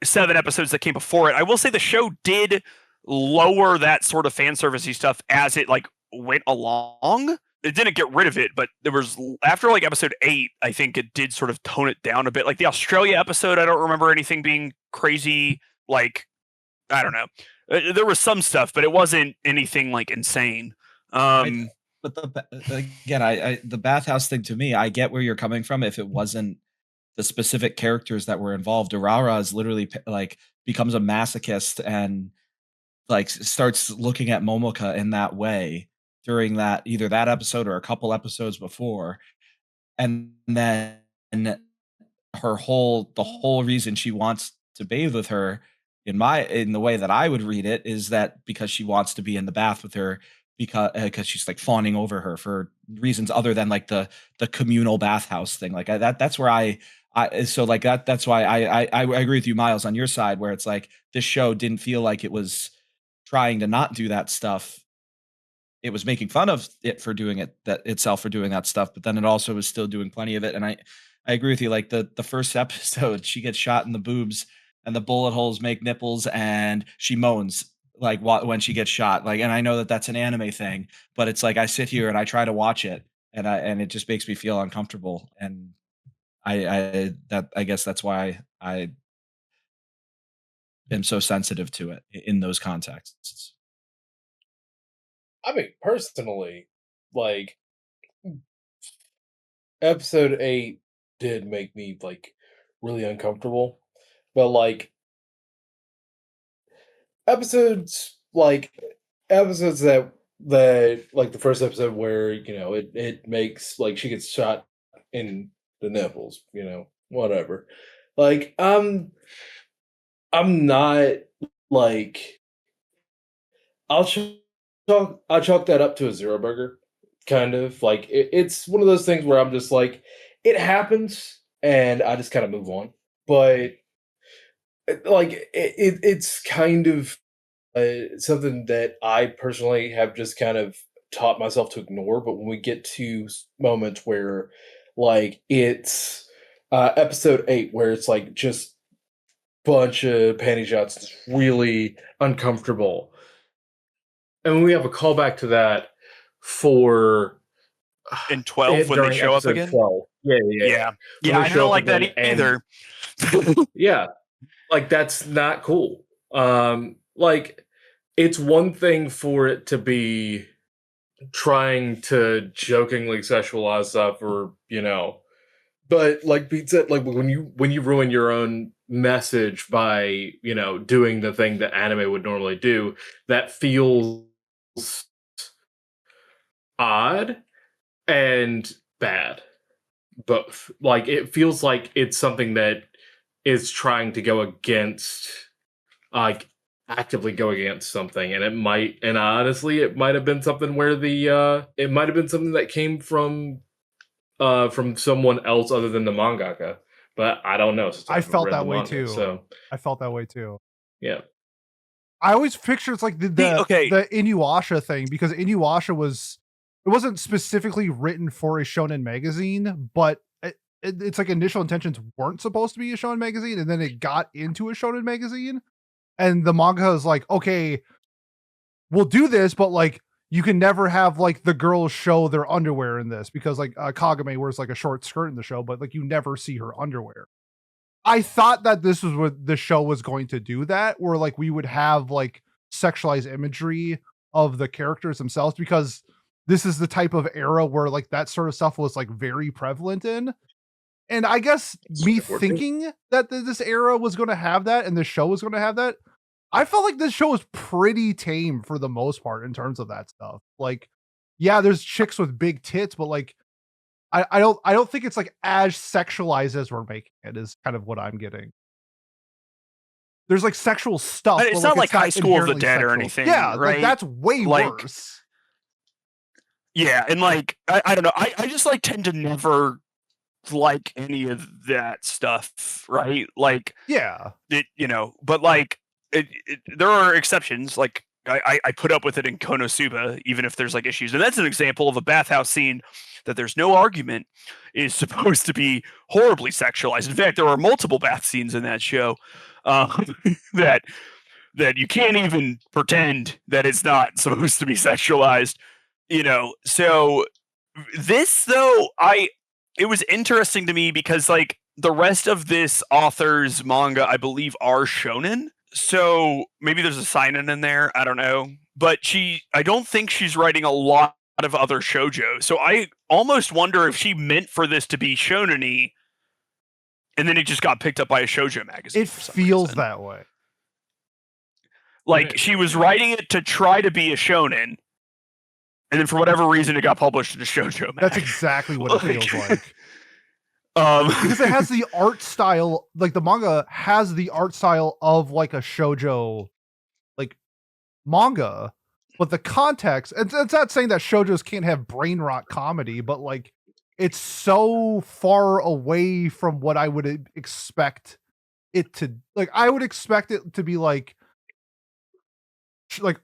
7 episodes that came before it. I will say the show did lower that sort of fan servicey stuff as it like went along. It didn't get rid of it, but there was, after like episode 8, I think it did sort of tone it down a bit. Like the Australia episode, I don't remember anything being crazy. Like, I don't know. There was some stuff, but it wasn't anything like insane. But again, the bathhouse thing, to me, I get where you're coming from. If it wasn't the specific characters that were involved, Aurora is literally like becomes a masochist and like starts looking at Momoka in that way during that, either that episode or a couple episodes before. And then the whole reason she wants to bathe with her, in the way that I would read it, is that because she wants to be in the bath with her, because she's like fawning over her for reasons other than like the communal bathhouse thing. Like that's where so like that's why I agree with you, Miles, on your side, where it's like this show didn't feel like it was trying to not do that stuff. It was making fun of it for doing it, that itself for doing that stuff, but then it also was still doing plenty of it. And I agree with you. Like the first episode, she gets shot in the boobs and the bullet holes make nipples, and she moans like when she gets shot. Like, and I know that that's an anime thing, but it's like I sit here and I try to watch it, and it just makes me feel uncomfortable. And I guess that's why I am so sensitive to it in those contexts. I mean, personally, like episode 8 did make me like really uncomfortable, but like episodes that like the first episode where it makes like she gets shot in the nipples, whatever. Like I'm not like I'll chalk that up to a zero burger, kind of. Like it's one of those things where I'm just like, it happens, and I just kind of move on. But like it's kind of something that I personally have just kind of taught myself to ignore. But when we get to moments where, like, it's episode 8, where it's like just bunch of panty shots, it's really uncomfortable. And we have a callback to that for in 12 when they show up again. 12. Yeah. I don't like that either. Yeah, like that's not cool. Like it's one thing for it to be trying to jokingly sexualize stuff, or but like Pete said, like when you ruin your own message by doing the thing that anime would normally do, that feels odd and bad, both. Like it feels like it's something that is trying to go against, like actively go against something, and honestly it might have been something where it might have been something that came from from someone else other than the mangaka, but I don't know. I felt that way manga, too. So I felt that way too. yeah. I always picture it's like the Inuyasha thing, because Inuyasha wasn't specifically written for a shonen magazine, but it's like initial intentions weren't supposed to be a shonen magazine, and then it got into a shonen magazine, and the manga is like, okay, we'll do this, but like you can never have like the girls show their underwear in this, because like Kagame wears like a short skirt in the show, but like you never see her underwear. I thought that this was what the show was going to do, that where like we would have like sexualized imagery of the characters themselves, because this is the type of era where like that sort of stuff was like very prevalent in. And I guess me thinking that this era was going to have that and the show was going to have that, I felt like this show was pretty tame for the most part in terms of that stuff. Like, yeah, there's chicks with big tits, but like I don't think it's like as sexualized as we're making it, is kind of what I'm getting. There's like sexual stuff. But it's not like High School of the Dead or anything. Yeah, right? like that's way worse. Yeah, and like I don't know. I just like tend to never like any of that stuff, right? Like, yeah, it, but like there are exceptions. Like I put up with it in Konosuba, even if there's like issues, and that's an example of a bathhouse scene that there's no argument is supposed to be horribly sexualized. In fact, there are multiple bath scenes in that show that you can't even pretend that it's not supposed to be sexualized. So this though, it was interesting to me because like the rest of this author's manga, I believe, are shonen. So maybe there's a seinen in there. I don't know. But I don't think she's writing a lot of other shoujo. So I almost wonder if she meant for this to be shonen-y, and then it just got picked up by a shoujo magazine. It feels that way. Like she was writing it to try to be a shonen, and then for whatever reason it got published in a shoujo mag. That's exactly what it feels like. Because it has the art style, like the manga has the art style of like a shoujo like manga, but the context, it's not saying that shoujos can't have brain rot comedy, but like it's so far away from what I would expect it to, like I would expect it to be like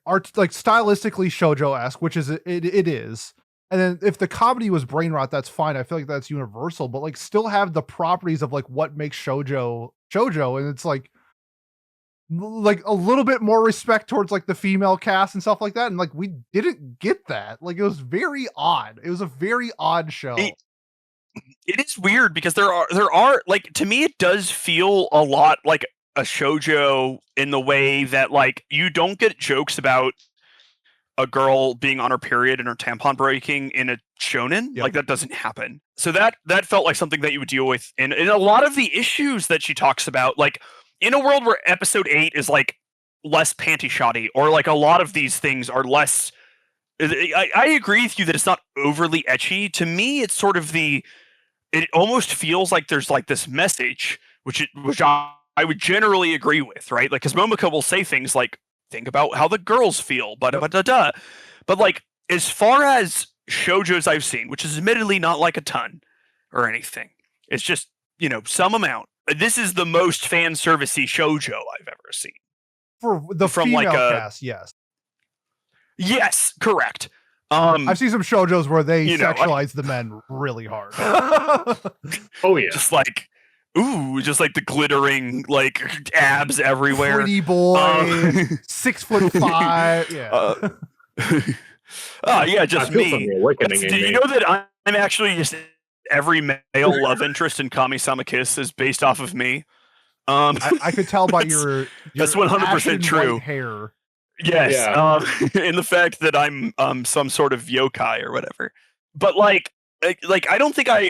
art, like stylistically shoujo-esque, which is it is. And then if the comedy was brain rot, that's fine. I feel like that's universal, but like still have the properties of like what makes shoujo, and it's like a little bit more respect towards like the female cast and stuff like that. And like we didn't get that. Like it was very odd. It was a very odd show. It is weird because there are like, to me it does feel a lot like a shoujo in the way that like you don't get jokes about a girl being on her period and her tampon breaking in a shonen. Yep. Like that doesn't happen. So that felt like something that you would deal with in a lot of the issues that she talks about. Like in a world where episode 8 is like less panty shoddy, or like a lot of these things are less. I agree with you that it's not overly ecchi. To me, it's sort of it almost feels like there's like this message, which I would generally agree with, right? Like, because Momoka will say things like, think about how the girls feel, but like as far as shoujos I've seen, which is admittedly not like a ton or anything, it's just some amount. This is the most fan servicey shoujo I've ever seen. From female like cast, yes. Yes, correct. I've seen some shoujos where they sexualize the men really hard. Oh yeah, just like. Ooh, just like the glittering like abs everywhere. Pretty boy, 6'5". Yeah. Oh yeah, just me. Did you know that I'm actually just every male love interest in Kami-sama Kiss is based off of me? I could tell by your that's 100% true. Hair. Yes, yeah. And the fact that I'm some sort of yokai or whatever. But like I don't think I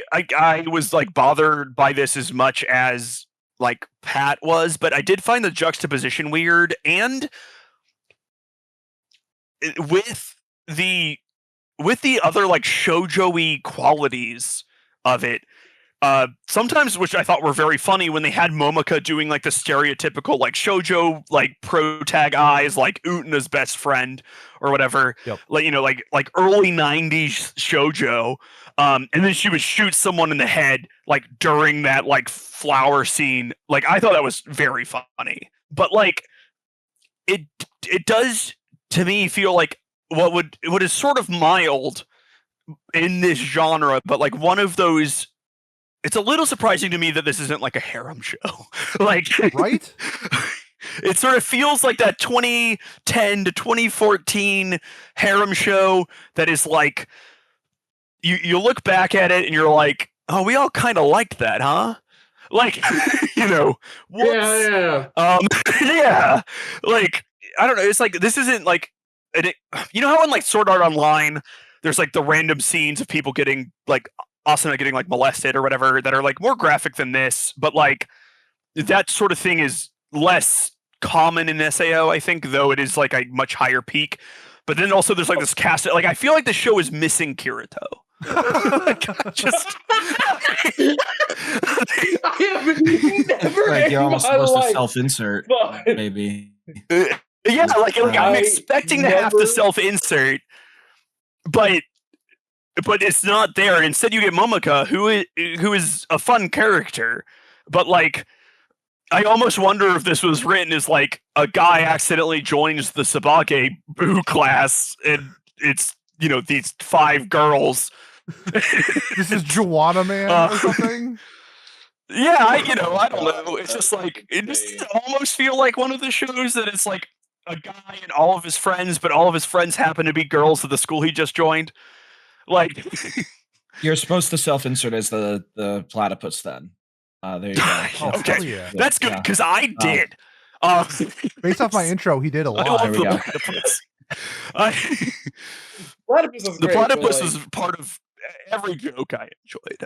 was like bothered by this as much as like Pat was, but I did find the juxtaposition weird, and with the other like shoujo-y qualities of it, sometimes which I thought were very funny when they had Momoka doing like the stereotypical like shoujo like protag eyes, like Utana's best friend or whatever. Yep. Like like early 90s shoujo. And then she would shoot someone in the head like during that like flower scene. Like I thought that was very funny. But like it does to me feel like what is sort of mild in this genre, but like one of those. It's a little surprising to me that this isn't like a harem show. Like, right? It sort of feels like that 2010 to 2014 harem show that is like you look back at it and you're like, oh, we all kind of liked that, huh? Like, whoops. Yeah. Yeah. Like, I don't know. It's like this isn't like, how in like Sword Art Online, there's like the random scenes of people getting like Asuna getting like molested or whatever that are like more graphic than this, but like that sort of thing is less common in SAO, I think, though it is like a much higher peak. But then also there's like this cast, like I feel like the show is missing Kirito. Like, just I have never like you're almost supposed to self-insert, but... maybe. Yeah, like I'm expecting to have to self-insert, but it's not there. Instead, you get Momoka, who is a fun character, but like I almost wonder if this was written as like a guy accidentally joins the Sabagebu class, and it's these 5 girls. This is Joanna Man or something. Yeah, I don't know. It's just like it just almost feel like one of the shows that it's like a guy and all of his friends, but all of his friends happen to be girls of the school he just joined. Like you're supposed to self-insert as the platypus then. There you go. Okay, yeah. That's good because I did. Based off my intro, he did a lot. I love the platypus. The platypus is part of every joke I enjoyed.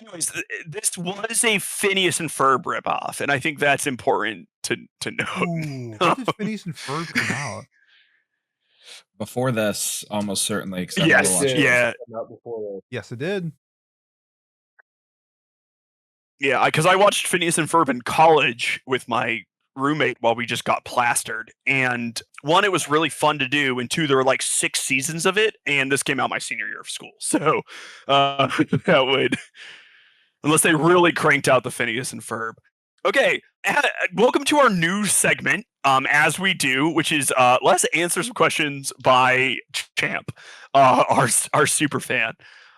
Anyways, this was a Phineas and Ferb ripoff, and I think that's important to note. Ooh, when did Phineas and Ferb come out? Before this, almost certainly. Yes, yeah. Yes, it did. Yeah, because I watched Phineas and Ferb in college with my roommate while we just got plastered. And 1, it was really fun to do, and 2, there were like 6 seasons of it, and this came out my senior year of school. So that would, unless they really cranked out the Phineas and Ferb. Okay, welcome to our new segment, as we do, which is let's answer some questions by Champ, our super fan.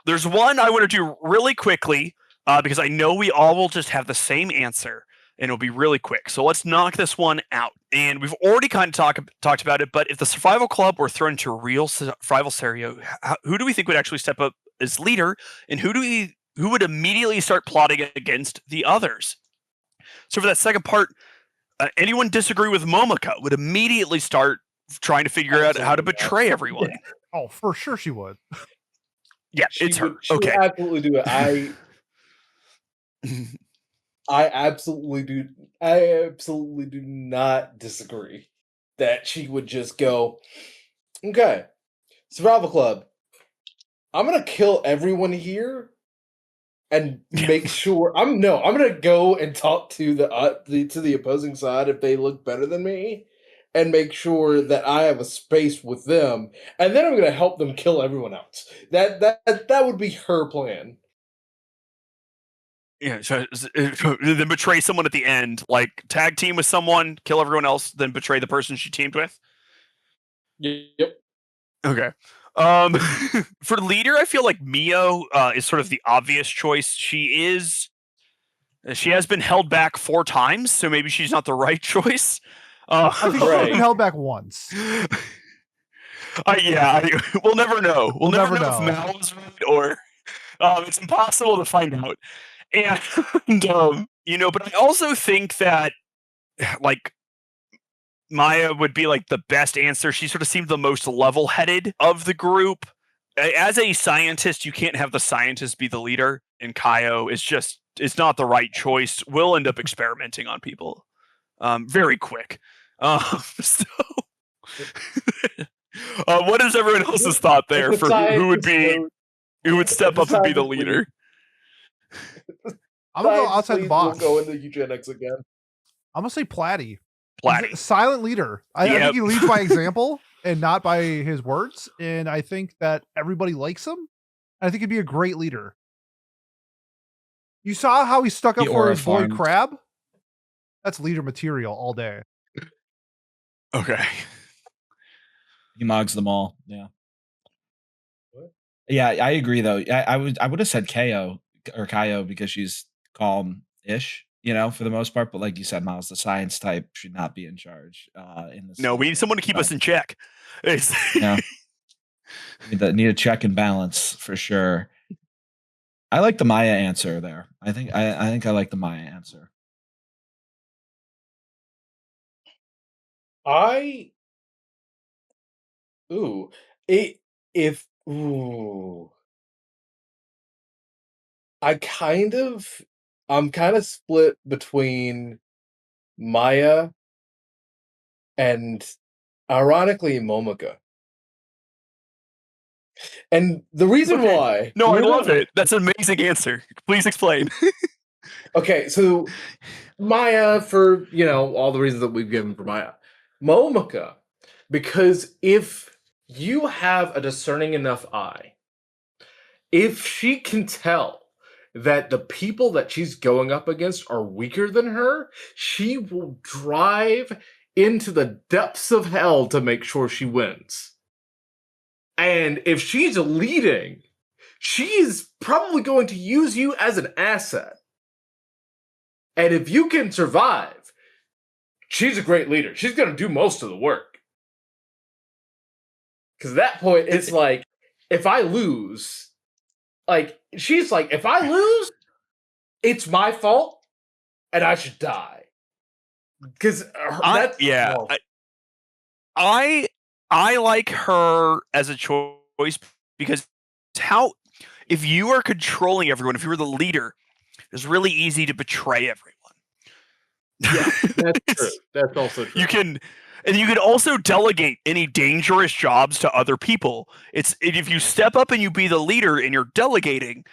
There's one I want to do really quickly, because I know we all will just have the same answer, and it'll be really quick. So let's knock this one out. And we've already kind of talked about it, but if the Survival Club were thrown into a real survival scenario, who do we think would actually step up as leader, and who would immediately start plotting against the others? So for that second part, anyone disagree with Momoka would immediately start trying to figure out how to betray everyone. Yeah. Oh, for sure she would. Yeah, it's her. Okay. She would absolutely do it. I absolutely do. I absolutely do not disagree that she would just go, okay, Survival Club, I'm gonna kill everyone here and make sure I'm gonna go and talk to the opposing side if they look better than me, and make sure that I have a space with them, and then I'm gonna help them kill everyone else. That would be her plan. Yeah, so then betray someone at the end, like tag team with someone, kill everyone else, then betray the person she teamed with. Yep. Okay. For leader, I feel like Mio is sort of the obvious choice. She has been held back 4 times, so maybe she's not the right choice. I think she's been held back once. We'll never know. We'll never know if know. Mal is right, or it's impossible to find out. And but I also think that like Maya would be like the best answer. She sort of seemed the most level-headed of the group. As a scientist, you can't have the scientist be the leader, and Kaio is not the right choice. We'll end up experimenting on people very quick. So what is everyone else's thought there for who would be? who would step up and be the Science lead. leader. I'm gonna go Science outside the lead box. will go into eugenics again. I'm gonna say Platty. Platty. Silent leader. I Yep. think he leads by example and not by his words. And I think that everybody likes him. I think he'd be a great leader. You saw how he stuck up The for aura his boy farmed. Crab? That's leader material all day. Okay. He mogs them all. Yeah. What? Yeah, I agree though. I would have said Ko or Kaio because she's calm-ish, for the most part. But like you said, Miles, the science type should not be in charge. In this. No, we need someone to keep us in check. Yeah. Need a check and balance for sure. I like the Maya answer there. I think I like the Maya answer. I'm kind of split between Maya and, ironically, Momoka. And the reason Okay. why... No, I love it. That's an amazing answer. Please explain. Okay, so Maya for, all the reasons that we've given for Maya. Momoka, because if you have a discerning enough eye, if she can tell that the people that she's going up against are weaker than her, she will drive into the depths of hell to make sure she wins. And if she's leading, she's probably going to use you as an asset. And if you can survive, she's a great leader. She's going to do most of the work. Because at that point, it's like, if I lose, she's like, if I lose, it's my fault, and I should die. Because I like her as a choice because if you are controlling everyone, if you were the leader, it's really easy to betray everyone. Yeah, that's true. That's also true. You can also delegate any dangerous jobs to other people. If you step up and you be the leader and you're delegating,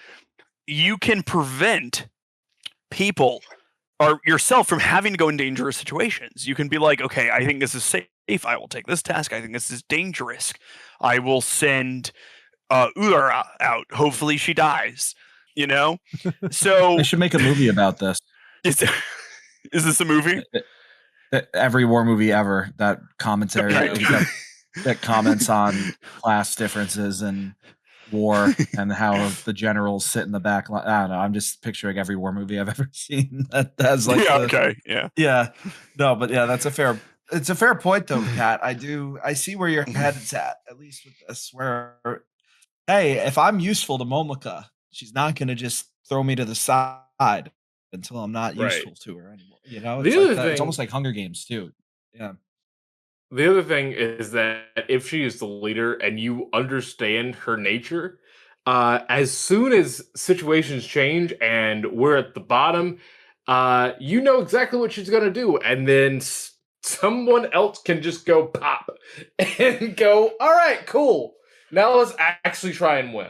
you can prevent people or yourself from having to go in dangerous situations. You can be like, okay, I think this is safe. I will take this task. I think this is dangerous. I will send Ura out. Hopefully she dies. So They should make a movie about this. Is this a movie? Every war movie ever, that commentary that comments on class differences and war and how the generals sit in the back line. I don't know. I'm just picturing every war movie I've ever seen that has yeah. No, but yeah, it's a fair point though, Kat. I see where your head's at least with this, where, hey, if I'm useful to Momoka, she's not going to just throw me to the side until I'm not useful to her anymore. It's almost like Hunger Games too. Yeah. The other thing is that if she is the leader and you understand her nature, as soon as situations change and we're at the bottom, you know exactly what she's going to do. And then someone else can just go pop and go, all right, cool. Now let's actually try and win.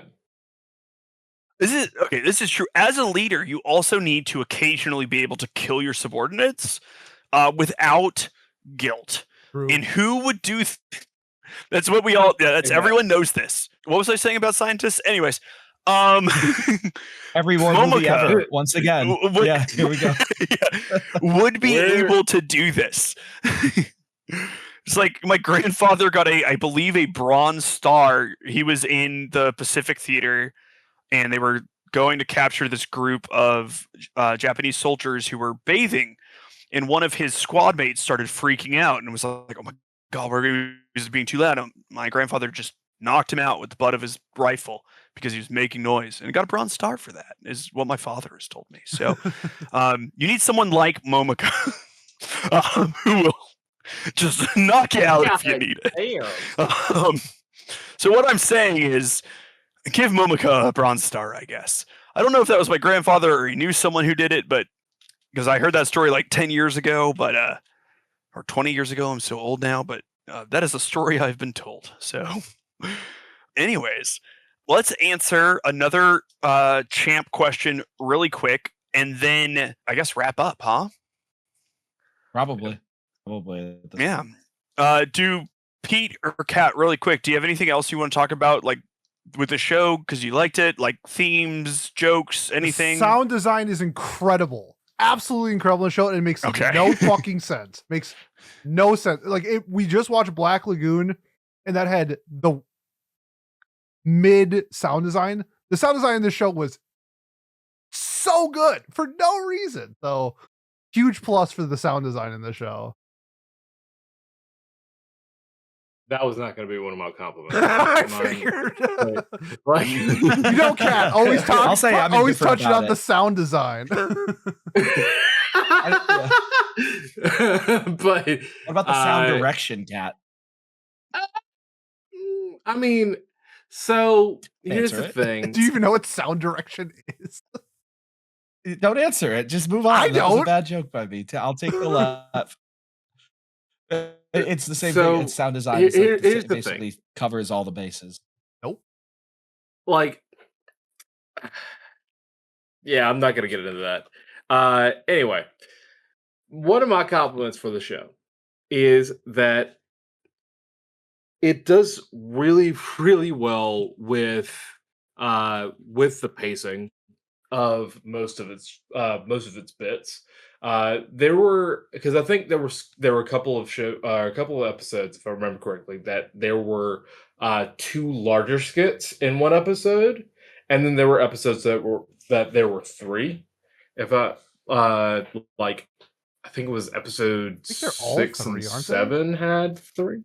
This is true. As a leader, you also need to occasionally be able to kill your subordinates without guilt. True. And who would do that's what we all that's everyone knows this. What was I saying about scientists? Anyways, every war movie ever, once again. Here we go. Would be able to do this. It's like my grandfather got I believe a Bronze Star. He was in the Pacific Theater and they were going to capture this group of Japanese soldiers who were bathing. And one of his squad mates started freaking out and was like, oh my God, he's being too loud. My grandfather just knocked him out with the butt of his rifle because he was making noise. And he got a Bronze Star for that, is what my father has told me. So you need someone like Momoka who will just knock you out if you need it. So what I'm saying is, give Momoka a Bronze Star, I guess. I don't know if that was my grandfather or he knew someone who did it, but because I heard that story like 10 years ago, but or 20 years ago. I'm so old now, but that is a story I've been told. So anyways, let's answer another champ question really quick, and then I guess wrap up, huh? Probably. Yeah. Do Pete or Kat, really quick, do you have anything else you want to talk about, like with the show because you liked it, like themes, jokes, anything? The sound design is incredible, absolutely incredible in the show, and it makes no fucking sense. Makes no sense. Like we just watched Black Lagoon, and that had the mid sound design. The sound design in this show was so good for no reason. So huge plus for the sound design in the show. That was not going to be one of my compliments. I figured. Like, you know, Kat always talk. I'll say I'm always touching on the it. sound design. But what about the sound direction, Kat? I mean, so here's the thing. Do you even know what sound direction is? Don't answer it. Just move on. I That was don't. a bad joke by me. I'll take the left. It's the same thing. It's sound design. It's like here's the basically thing. Covers all the bases. Nope. Like, yeah, I'm not gonna get into that. Anyway, one of my compliments for the show is that it does really, really well with the pacing of most of its bits. There were, because I think there were a couple of episodes, if I remember correctly, that there were 2 larger skits in one episode, and then there were episodes that there were 3. If I like, I think it was episode 6 and 7 had 3.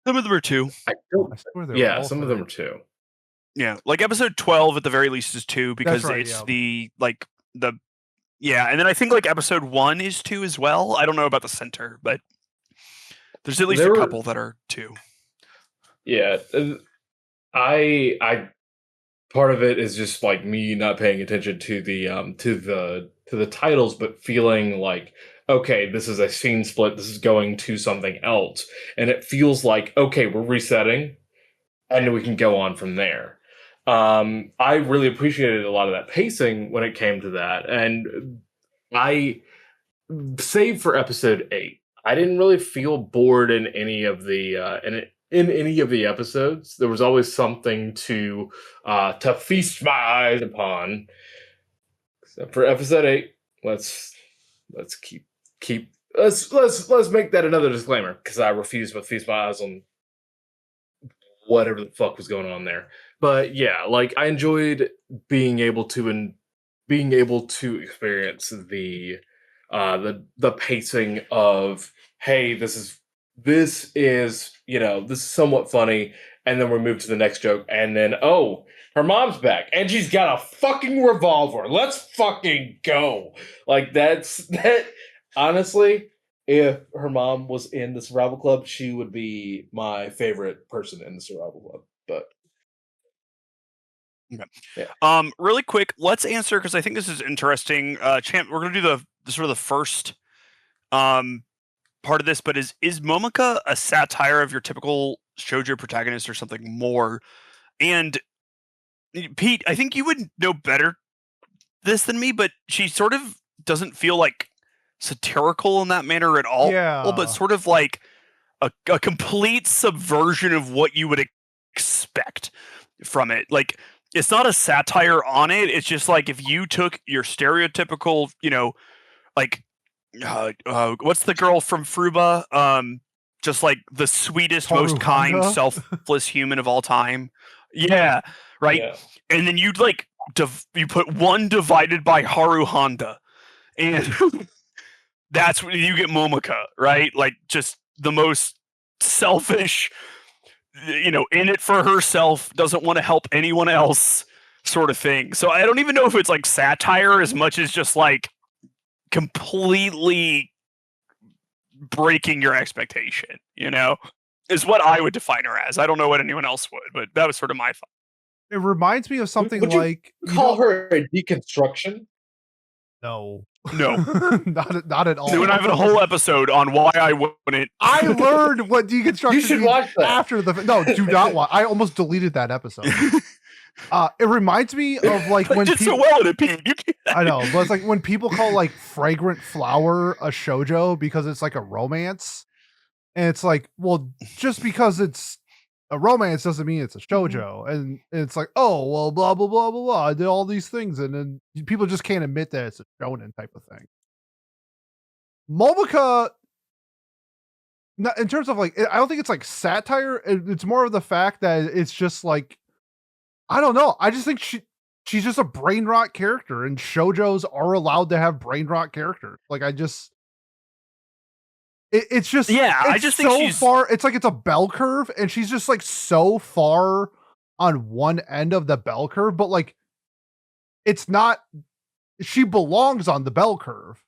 Some of them are 2. Yeah, some of them are 2. Yeah, like episode 12 at the very least is 2 because it's and then I think like episode 1 is 2 as well. I don't know about the center, but there's at least a couple that are 2. Yeah, I part of it is just like me not paying attention to the titles, but feeling like, okay, this is a scene split. This is going to something else, and it feels like, okay, we're resetting, and we can go on from there. I really appreciated a lot of that pacing when it came to that, and I, save for episode 8, I didn't really feel bored in any of the in any of the episodes. There was always something to feast my eyes upon. Except for episode 8, let's make that another disclaimer, because I refuse to feast my eyes on whatever the fuck was going on there. But yeah, like, I enjoyed being able to experience the pacing of, hey, this is somewhat funny, and then we move to the next joke, and then, oh, her mom's back, and she's got a fucking revolver. Let's fucking go. Like, that. Honestly, if her mom was in the Survival Club, she would be my favorite person in the Survival Club. But yeah. Really quick, let's answer, because I think this is interesting. Champ, we're gonna do the sort of the first part of this, but is Momoka a satire of your typical shoujo protagonist or something more? And Pete, I think you would know better this than me, but she sort of doesn't feel like satirical in that manner at all. Yeah. But sort of like a complete subversion of what you would expect from it. Like, it's not a satire on it. It's just like if you took your stereotypical, like, what's the girl from Fruba? Just like the sweetest, most kind, selfless human of all time. Yeah, right. Yeah. And then you'd like you put 1 divided by Haru Honda, and that's when you get Momoka, right? Like, just the most selfish, in it for herself, doesn't want to help anyone else, sort of thing. So I don't even know if it's like satire as much as just like completely breaking your expectation, is what I would define her as. I don't know what anyone else would, but that was sort of my thought. It reminds me of something would like... call her a deconstruction? No. No. not at all. We're not having a whole episode on why I wouldn't. I learned what deconstruction You should means watch that. after the. No, do not watch. I almost deleted that episode. It reminds me of like I when did people. so well in it, Pete. You can't. I know, but it's like when people call like Fragrant Flower a shoujo because it's like a romance, and it's like, well, just because it's a romance doesn't mean it's a shoujo, and it's like, oh, well, blah blah blah blah blah. I did all these things, and then people just can't admit that it's a shonen type of thing. Momoka, in terms of like, I don't think it's like satire. It's more of the fact that it's just like, I don't know. I just think she's just a brain rot character, and shoujos are allowed to have brain rot characters. Like it's just I just think she's far. It's like it's a bell curve, and she's just like so far on one end of the bell curve, but like it's not. She belongs on the bell curve.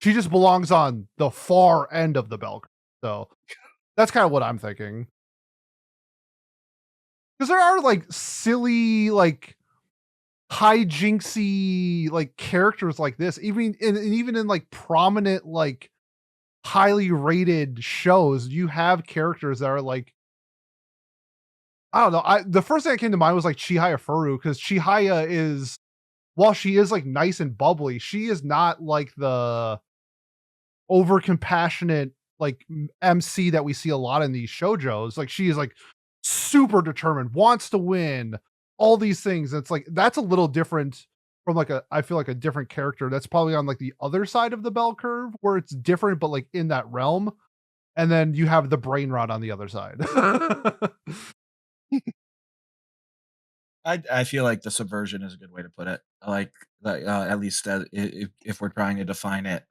She just belongs on the far end of the bell curve. So that's kind of what I'm thinking. Because there are like silly, like hijinksy, like characters like this, even in like prominent, like highly rated shows, you have characters that are like, I don't know. The first thing that came to mind was like Chihaya Furu, because Chihaya is, while she is like nice and bubbly, she is not like the over compassionate like MC that we see a lot in these shoujos. Like she is like super determined, wants to win, all these things. It's like that's a little different from like I feel like a different character that's probably on like the other side of the bell curve where it's different, but like in that realm. And then you have the brain rot on the other side. I feel like the subversion is a good way to put it. I like at least if we're trying to define it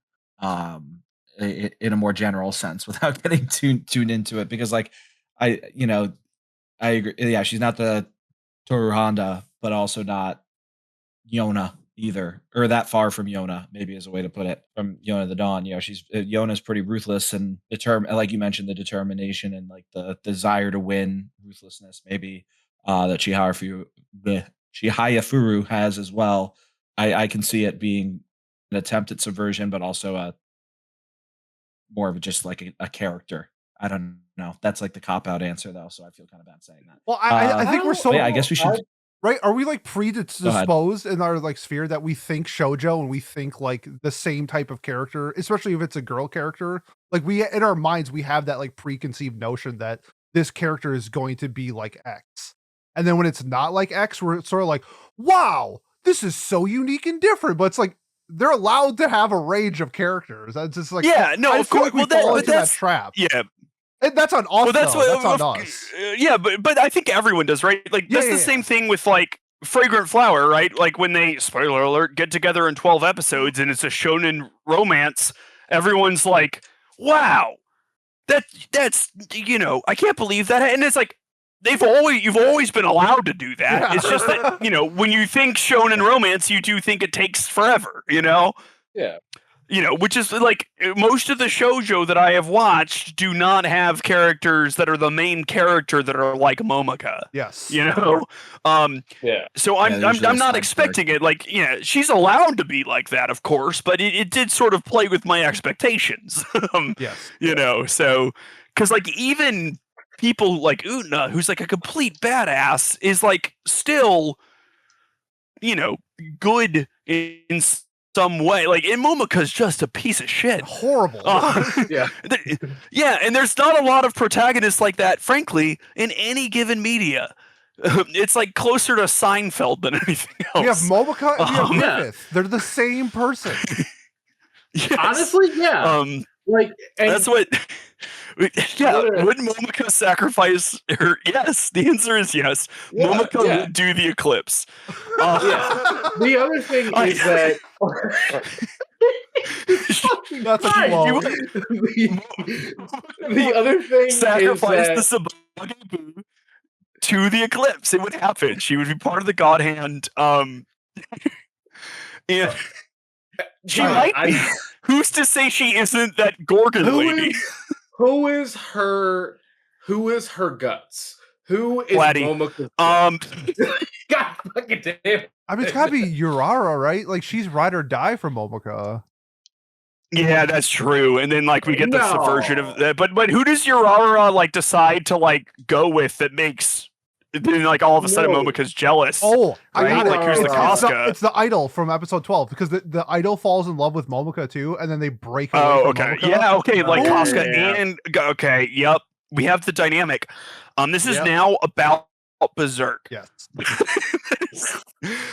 in a more general sense without getting tuned into it, because like I agree. Yeah, she's not the Toru Honda, but also not Yona either, or that far from Yona, maybe is a way to put it, from Yona the Dawn. She's Yona's pretty ruthless and determined, like you mentioned, the determination and like the desire to win, ruthlessness maybe that Chihaya Furu has as well. I can see it being an attempt at subversion, but also a more of just like a character. I don't know. That's like the cop-out answer though, so I feel kind of bad saying that. Well, I think we're so. Yeah, I guess we should. Right? Are we like predisposed in our like sphere that we think shoujo and we think like the same type of character, especially if it's a girl character? Like we in our minds we have that like preconceived notion that this character is going to be like X, and then when it's not like X, we're sort of like, wow, this is so unique and different. But it's like they're allowed to have a range of characters. That's just like, yeah, no, of course, like we fall into that trap. Yeah. And that's on us. That's on us. Yeah, but I think everyone does, right? Like that's the same thing with like Fragrant Flower, right? Like when they, spoiler alert, get together in 12 episodes and it's a shonen romance, everyone's like, wow, that's I can't believe that. And it's like you've always been allowed to do that. Yeah. It's just that, when you think shonen romance, you do think it takes forever, Yeah. Which is like most of the shoujo that I have watched do not have characters that are the main character that are like Momoka. Yes. Yeah. So I'm not expecting it. Like, she's allowed to be like that, of course, but it did sort of play with my expectations. Yes. So because like even people like Utna, who's like a complete badass, is like still, good in some way. Like, and Momoka's just a piece of shit. Horrible. Yeah, and there's not a lot of protagonists like that, frankly, in any given media. It's like closer to Seinfeld than anything else. We have Momoka and we have Griffith. They're the same person. Yes. Honestly, yeah. That's what. Yeah, would Momoka sacrifice her? Yes, the answer is yes. Yeah, Momoka would do the eclipse. The other thing is that that's what you want. The other thing sacrifice is the Sabagebu to the eclipse. It would happen. She would be part of the God Hand. And she might be. Who's to say she isn't that Gorgon lady? Who is her guts? Who is Momoka? God fucking damn. I mean, it's gotta be Urara, right? Like she's ride or die for Momoka. Yeah, that's true. And then like we get the No. subversion of that. But who does Urara like decide to like go with that makes then like all of a sudden No. Momoka's jealous? Oh, I right? got it. Like who's the It's Casca? it's the idol from episode 12 because the idol falls in love with Momoka too, and then they break away Oh, from okay. Momoka. Yeah, okay. Like Oh, Casca yeah. and okay, yep. We have the dynamic. This is Yep. now about Berserk. Yes.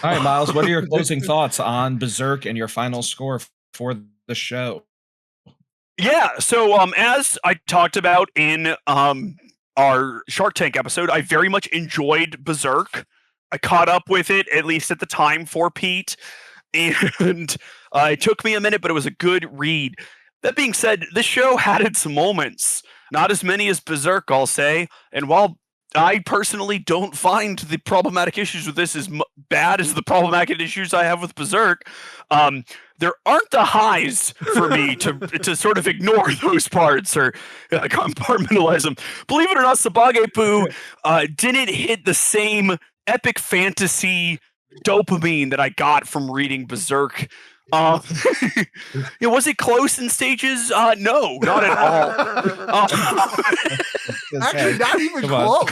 All right, Miles, what are your closing thoughts on Berserk and your final score for the show? Yeah, so as I talked about in our Shark Tank episode, I very much enjoyed Berserk. I caught up with it, at least at the time, for Pete, and it took me a minute, but it was a good read. That being said, this show had its moments, not as many as Berserk, I'll say, and while I personally don't find the problematic issues with this as bad as the problematic issues I have with Berserk, there aren't the highs for me to sort of ignore those parts or compartmentalize them. Believe it or not, Sabagebu didn't hit the same epic fantasy dopamine that I got from reading Berserk. Was it close in stages? No, not at all. Actually, not even close.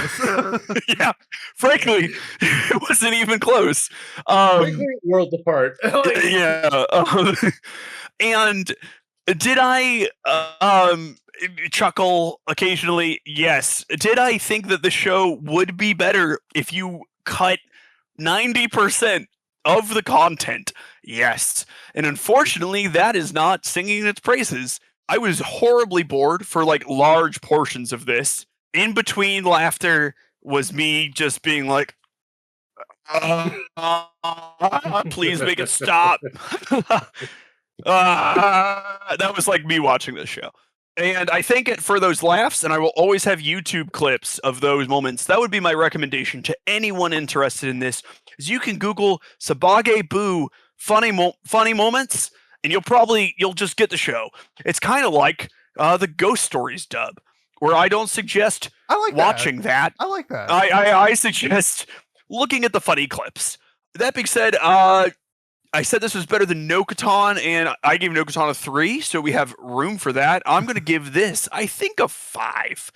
Yeah, frankly, it wasn't even close. Worlds apart. Yeah, and did I chuckle occasionally? Yes. Did I think that the show would be better if you cut 90% of the content? Yes. And unfortunately, that is not singing its praises. I was horribly bored for like large portions of this. In between laughter was me just being like, please make it stop. That was like me watching this show. And I think for those laughs, and I will always have YouTube clips of those moments, that would be my recommendation to anyone interested in this, is you can Google Sabagebu funny moments, and you'll just get the show. It's kind of like the Ghost Stories dub, where I don't suggest watching that. I like that. I suggest looking at the funny clips. That being said, I said this was better than No-Katan, and I gave No-Katan a 3, so we have room for that. I'm going to give this, I think, a 5.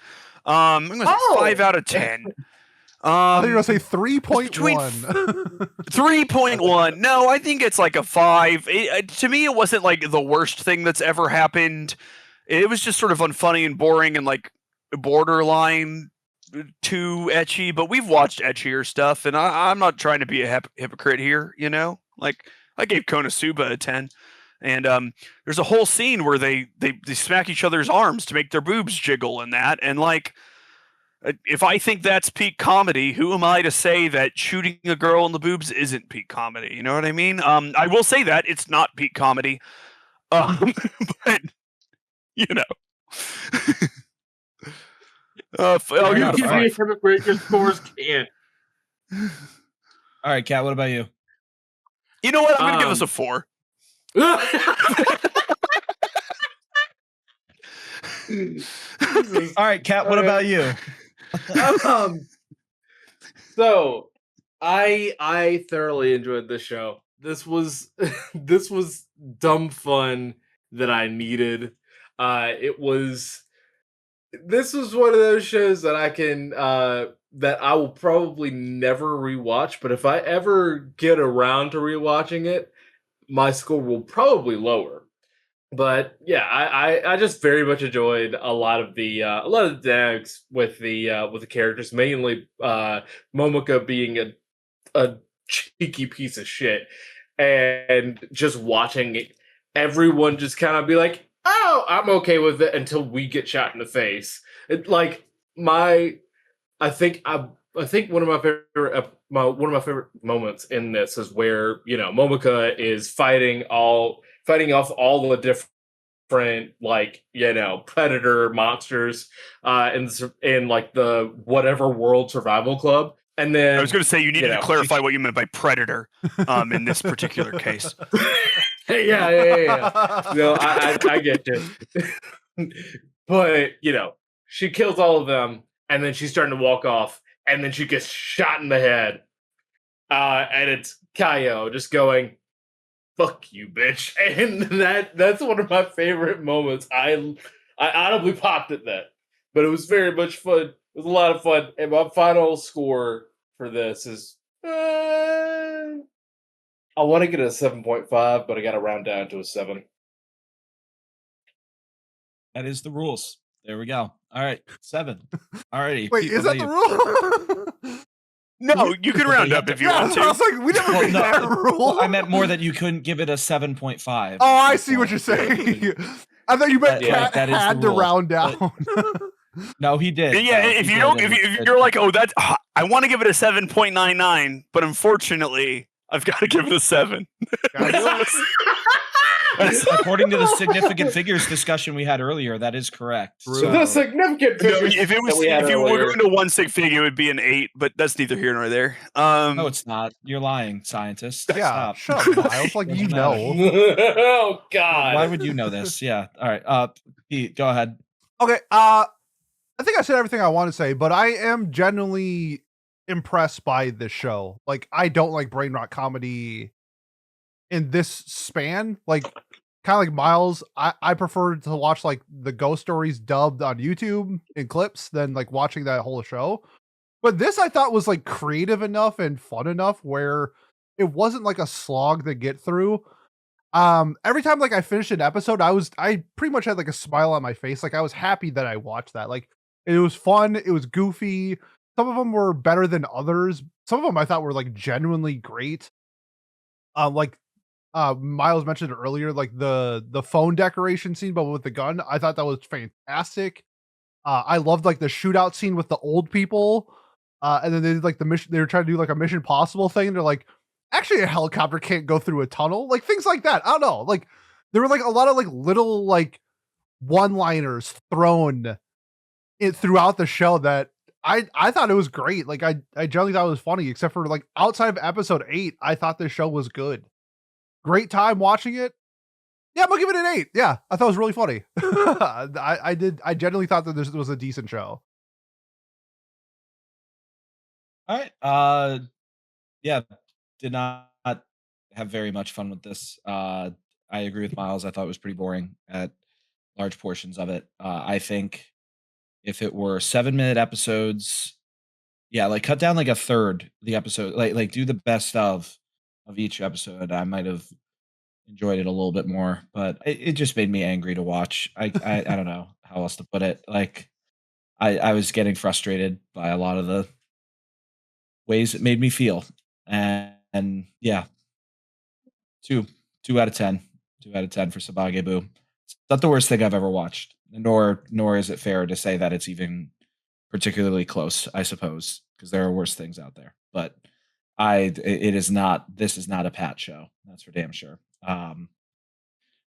I'm going to say 5 out of 10. I think you're going to say 3.1. 3.1. No, I think it's like a 5. To me, it wasn't like the worst thing that's ever happened. It was just sort of unfunny and boring and like borderline too ecchi, but we've watched ecchier stuff, and I'm not trying to be a hypocrite here, you know? Like, I gave Konosuba a 10, and there's a whole scene where they smack each other's arms to make their boobs jiggle and that, and like, if I think that's peak comedy, who am I to say that shooting a girl in the boobs isn't peak comedy? You know what I mean? I will say that it's not peak comedy, but you know. I'll give you a hypocrite. Your scores can't. All right, Kat, what about you? You know what? I'm going to give us a 4. All right, Kat, what about you? So I thoroughly enjoyed this show. This was dumb fun that I needed. This was one of those shows that I can that I will probably never rewatch, but if I ever get around to rewatching it, my score will probably lower. But yeah, I just very much enjoyed a lot of the dialogues with the characters, mainly Momoka being a cheeky piece of shit, and just watching everyone just kind of be like, "Oh, I'm okay with it," until we get shot in the face. I think one of my favorite moments in this is where, you know, Momoka is fighting off all the different, like, you know, predator monsters in like the whatever world survival club. And then I was going to say you needed to clarify what you meant by predator in this particular case. Yeah. No, I get you. But, you know, she kills all of them, and then she's starting to walk off, and then she gets shot in the head. And it's Kaio just going, fuck you, bitch. And that's one of my favorite moments. I audibly popped at that. But it was very much fun. It was a lot of fun. And my final score for this is I want to get a 7.5, but I got to round down to a 7. That is the rules. There we go. All right, 7. Alrighty. Wait, Pete, is what that about the you? rule? No, you can But round you up have if to- you want I was to. like, we never made that rule. Well, I meant more that you couldn't give it a 7.5. Oh, I see what you're saying. I thought you meant Cat that is the had to rule, round but- down. No, he did. Yeah, though. if He you did, don't, and if you're like, oh, that's, I want to give it a 7.99, but unfortunately, I've got to give it a 7. according to the significant figures discussion we had earlier, that is correct. True. So the significant No, figures if it was, that we had if you were earlier. going to one sig fig, it would be an 8, but that's neither here nor there. No, it's not. You're lying, scientist. Yeah, Stop. shut up, Miles. Like, you Doesn't know. Oh God! Why would you know this? Yeah. All right. Pete, go ahead. Okay, I think I said everything I want to say, but I am genuinely impressed by this show. Like, I don't like brain rot comedy in this span. Like, kind of like Miles, I prefer to watch like the ghost stories dubbed on YouTube in clips than like watching that whole show. But this I thought was like creative enough and fun enough where it wasn't like a slog to get through. Every time like I finished an episode, I pretty much had like a smile on my face. Like I was happy that I watched that. Like it was fun, it was goofy. Some of them were better than others. Some of them I thought were like genuinely great. Miles mentioned earlier, like the phone decoration scene, but with the gun, I thought that was fantastic. I loved like the shootout scene with the old people. And then they did like the mission, they were trying to do like a Mission Possible thing. They're like, actually a helicopter can't go through a tunnel, like things like that. I don't know. Like there were like a lot of like little like one-liners thrown throughout the show that I thought it was great. Like I generally thought it was funny, except for like outside of episode 8, I thought this show was good. Great time watching it. Yeah, I'm gonna give it an 8. Yeah, I thought it was really funny. I genuinely thought that this was a decent show. All right. Yeah, did not have very much fun with this. I agree with Miles. I thought it was pretty boring at large portions of it. I think if it were 7-minute episodes, yeah, like cut down like a third the episode, like do the best of each episode. I might have enjoyed it a little bit more, but it just made me angry to watch. I don't know how else to put it. Like I was getting frustrated by a lot of the ways it made me feel. And yeah, 2 out of 10. 2 out of 10 for Sabagebu. It's not the worst thing I've ever watched, nor is it fair to say that it's even particularly close, I suppose, because there are worse things out there. But it is not, this is not a Pat show. That's for damn sure.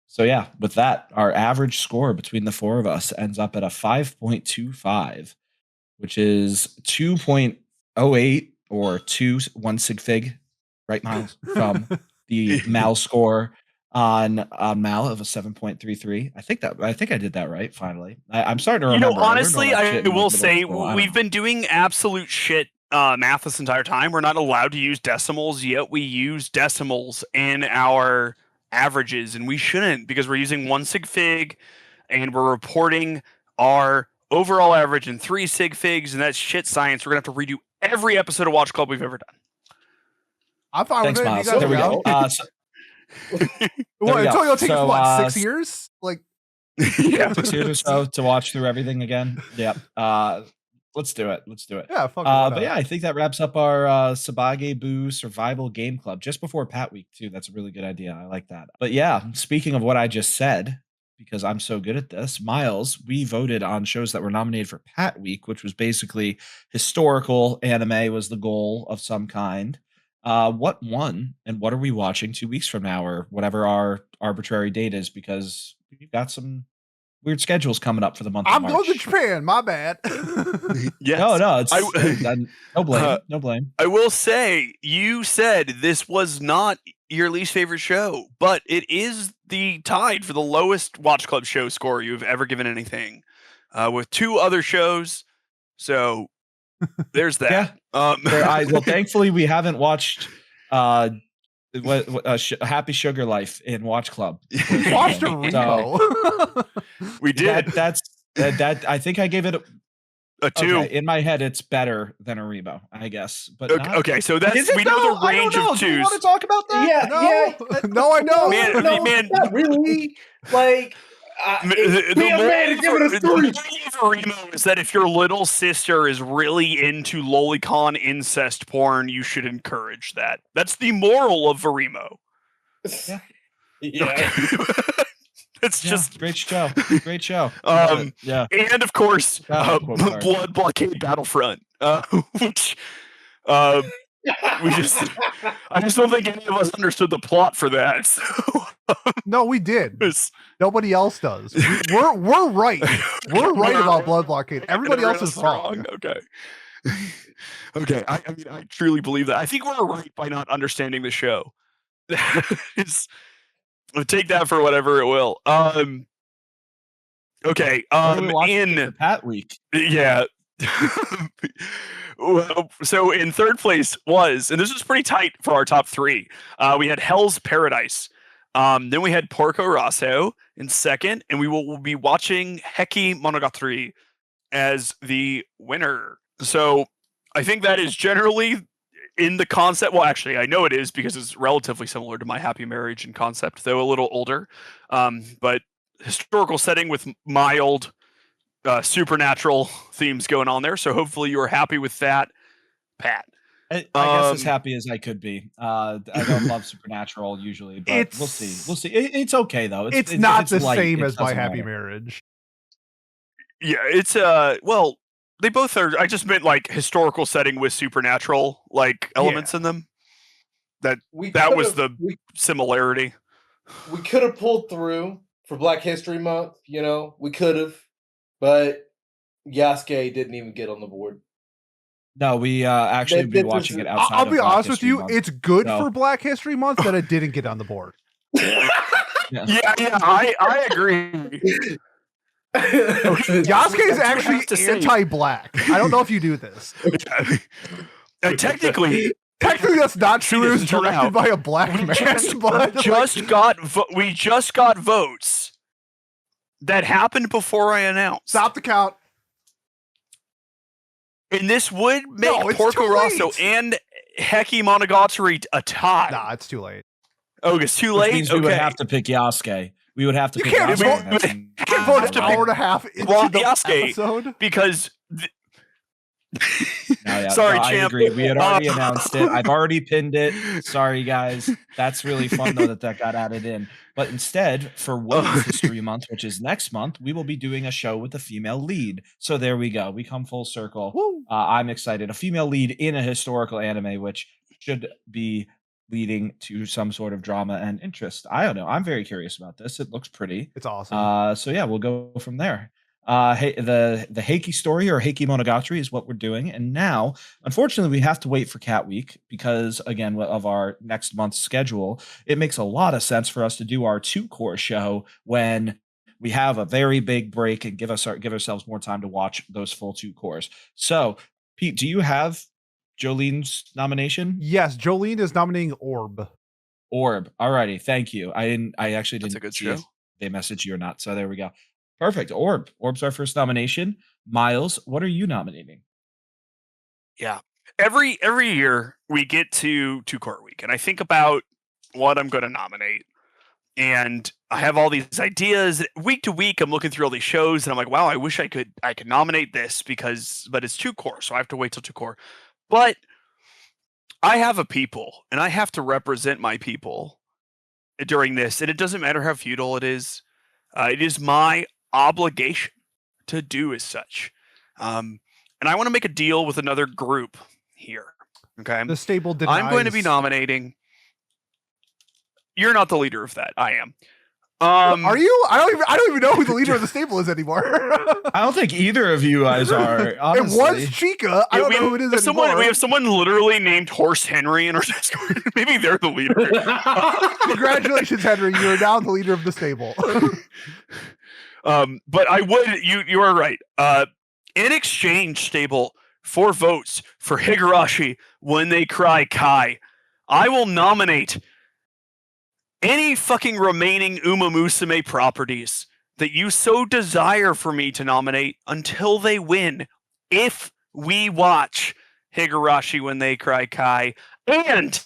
So yeah, with that, our average score between the four of us ends up at a 5.25, which is 2.08 or 1 sig fig, right, Miles, from the Mal score on Mal of a 7.33. I think I did that right. Finally, I'm starting to remember. Honestly, I will say we've we've been doing absolute shit math this entire time. We're not allowed to use decimals, yet we use decimals in our averages, and we shouldn't, because we're using 1 sig fig and we're reporting our overall average in 3 sig figs, and that's shit science. We're gonna have to redo every episode of Watch Club we've ever done. I'm fine Thanks, with it. Miles. You guys There we go. go. What, it's only gonna take us So, what, 6 years? Like Yeah. 6 years or so to watch through everything again. Yeah. Let's do it. yeah, fuck But yeah, I think that wraps up our Sabagebu Survival Game Club just before Pat Week too. That's a really good idea. I like that. But yeah, speaking of what I just said, because I'm so good at this, Miles, we voted on shows that were nominated for Pat Week, which was basically historical anime was the goal of some kind. What won, and what are we watching 2 weeks from now, or whatever our arbitrary date is, because we've got some weird schedules coming up for the month of I'm March. going to Japan, my bad. Yes. No, it's no blame. No blame. I will say, you said this was not your least favorite show, but it is the tied for the lowest Watch Club show score you've ever given anything, with 2 other shows. So there's that. Yeah. Well, thankfully we haven't watched Happy Sugar Life in Watch Club. We watched a Remo. We did. That I think I gave it a 2. Okay, in my head, it's better than a Remo, I guess. But okay, so that's we know the range of 2s. Do you want to talk about that? Yeah, No, I know. Man, not really. Like, the moral of Remo is that if your little sister is really into lolicon incest porn, you should encourage that. That's the moral of Verimo. Yeah. It's just great show. Great show. Yeah. And of course, Blood Blockade Battlefront, which we just I just don't think any of us understood the plot for that. So, no, we did. Nobody else does. We're right. We're right about Blood Blockade. Everybody else is wrong. Okay. Okay. I mean, I truly believe that. I think we're right by not understanding the show. Take that for whatever it will. Okay. In Pat Week. Yeah. So in third place was, and this was pretty tight for our top 3. We had Hell's Paradise. Then we had Porco Rosso in second, and we will be watching Heki Monogatari as the winner. So I think that is generally in the concept. Well, actually, I know it is because it's relatively similar to My Happy Marriage in concept, though a little older. But historical setting with mild supernatural themes going on there. So hopefully you are happy with that, Pat. I guess as happy as I could be. I don't love supernatural usually, but we'll see. We'll see. It's okay though. It's not the same as My Happy Marriage. Yeah, it's well, they both are. I just meant like historical setting with supernatural like elements in them. That was the similarity. We could have pulled through for Black History Month. You know, we could have, but Yasuke didn't even get on the board. No, we actually be watching it outside. I'll be honest with you, Month. It's good for Black History Month that it didn't get on the board. Yeah, I agree. Yasuke is actually anti-black. I don't know if you do this. Technically, that's not true. It was directed by a black man. We just got votes that happened before I announced. Stop the count. And this would make Porco Rosso and Heki Monogatari a tie. Nah, it's too late. Oh, it's too late? Which means we would have to pick Yasuke. We would have to pick Yasuke. You can't vote an hour and a half into the Yasuke, episode. Because... Sorry, Champ. I agree. We had already announced it. I've already pinned it. Sorry, guys. That's really fun, though, that got added in. But instead, for Women's History Month, which is next month, we will be doing a show with a female lead. So there we go. We come full circle. I'm excited. A female lead in a historical anime, which should be leading to some sort of drama and interest. I don't know. I'm very curious about this. It looks pretty. It's awesome. So yeah, we'll go from there. The Heiki story or Heiki Monogatari is what we're doing. And now, unfortunately, we have to wait for Cat Week because, again, of our next month's schedule, it makes a lot of sense for us to do our 2-core show when we have a very big break and give ourselves more time to watch those full 2 cores. So, Pete, do you have Jolene's nomination? Yes, Jolene is nominating Orb. All righty. Thank you. I actually didn't That's a good see show. if they messaged you or not. So there we go. Perfect. Orb's our first nomination. Miles, what are you nominating? Yeah. Every year we get to 2-core week and I think about what I'm going to nominate. And I have all these ideas. Week to week, I'm looking through all these shows and I'm like, wow, I wish I could nominate this but it's 2-core, so I have to wait till 2-core. But I have a people and I have to represent my people during this. And it doesn't matter how feudal it is. It is my obligation to do as such. And I want to make a deal with another group here. Okay. The stable denies. I'm going to be nominating. You're not the leader of that. I am. Are you? I don't even know who the leader of the stable is anymore. I don't think either of you guys are. Honestly. It was Chica. I don't know who it is anymore. We have someone literally named Horse Henry in our Discord. Maybe they're the leader. Congratulations, Henry. You are now the leader of the stable. But I would. You are right. In exchange, stable, for votes for Higurashi when they cry Kai, I will nominate any fucking remaining Uma Musume properties that you so desire for me to nominate until they win. If we watch Higurashi When They Cry Kai, and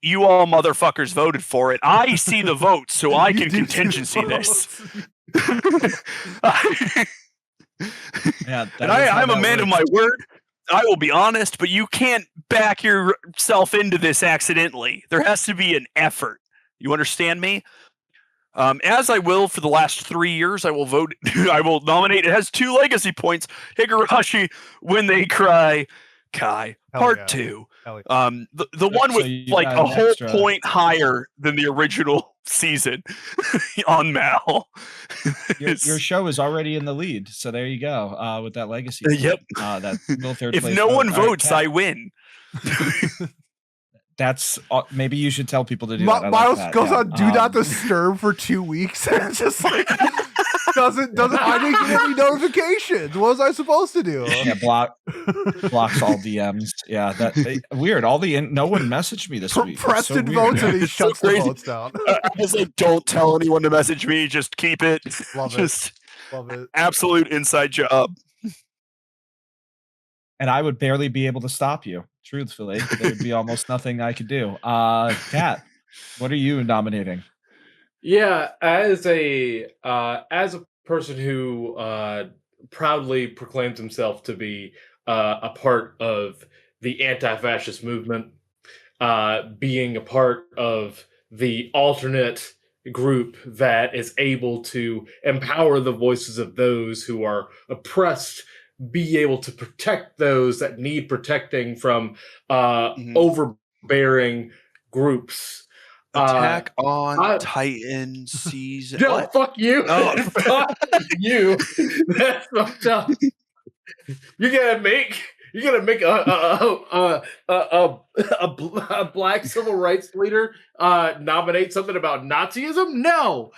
you all motherfuckers voted for it, I see the votes, so I can contingency this. Yeah, and I'm a man of my word. I will be honest, but you can't back yourself into this accidentally. There has to be an effort. You understand me? As I will for the last 3 years, I will vote. I will nominate. It has 2 legacy points. Higurashi When They Cry Kai Part 2. The one with like a whole extra point higher than the original season on Mal. Your show is already in the lead, so there you go with that legacy. Yep. That little third if place no vote. one All right, votes, Kat, I win. That's maybe you should tell people to do that. Miles that. goes on do not disturb for 2 weeks. And it's just like doesn't I didn't get any notifications. What was I supposed to do? Yeah, blocks all DMs. Yeah, weird. No one messaged me this week. Preston votes and he shuts the crazy. votes down. I was like, don't tell anyone to message me. Just keep it. Love just it. Love it. Absolute inside job. And I would barely be able to stop you. Truthfully, there would be almost nothing I could do. Kat, what are you nominating? Yeah, as a person who proudly proclaims himself to be a part of the anti-fascist movement, being a part of the alternate group that is able to empower the voices of those who are oppressed, be able to protect those that need protecting from overbearing groups. Attack on Titan season. No, what? fuck you. Oh. Fuck you. That's fucked up. You're gonna make a black civil rights leader nominate something about Nazism? No,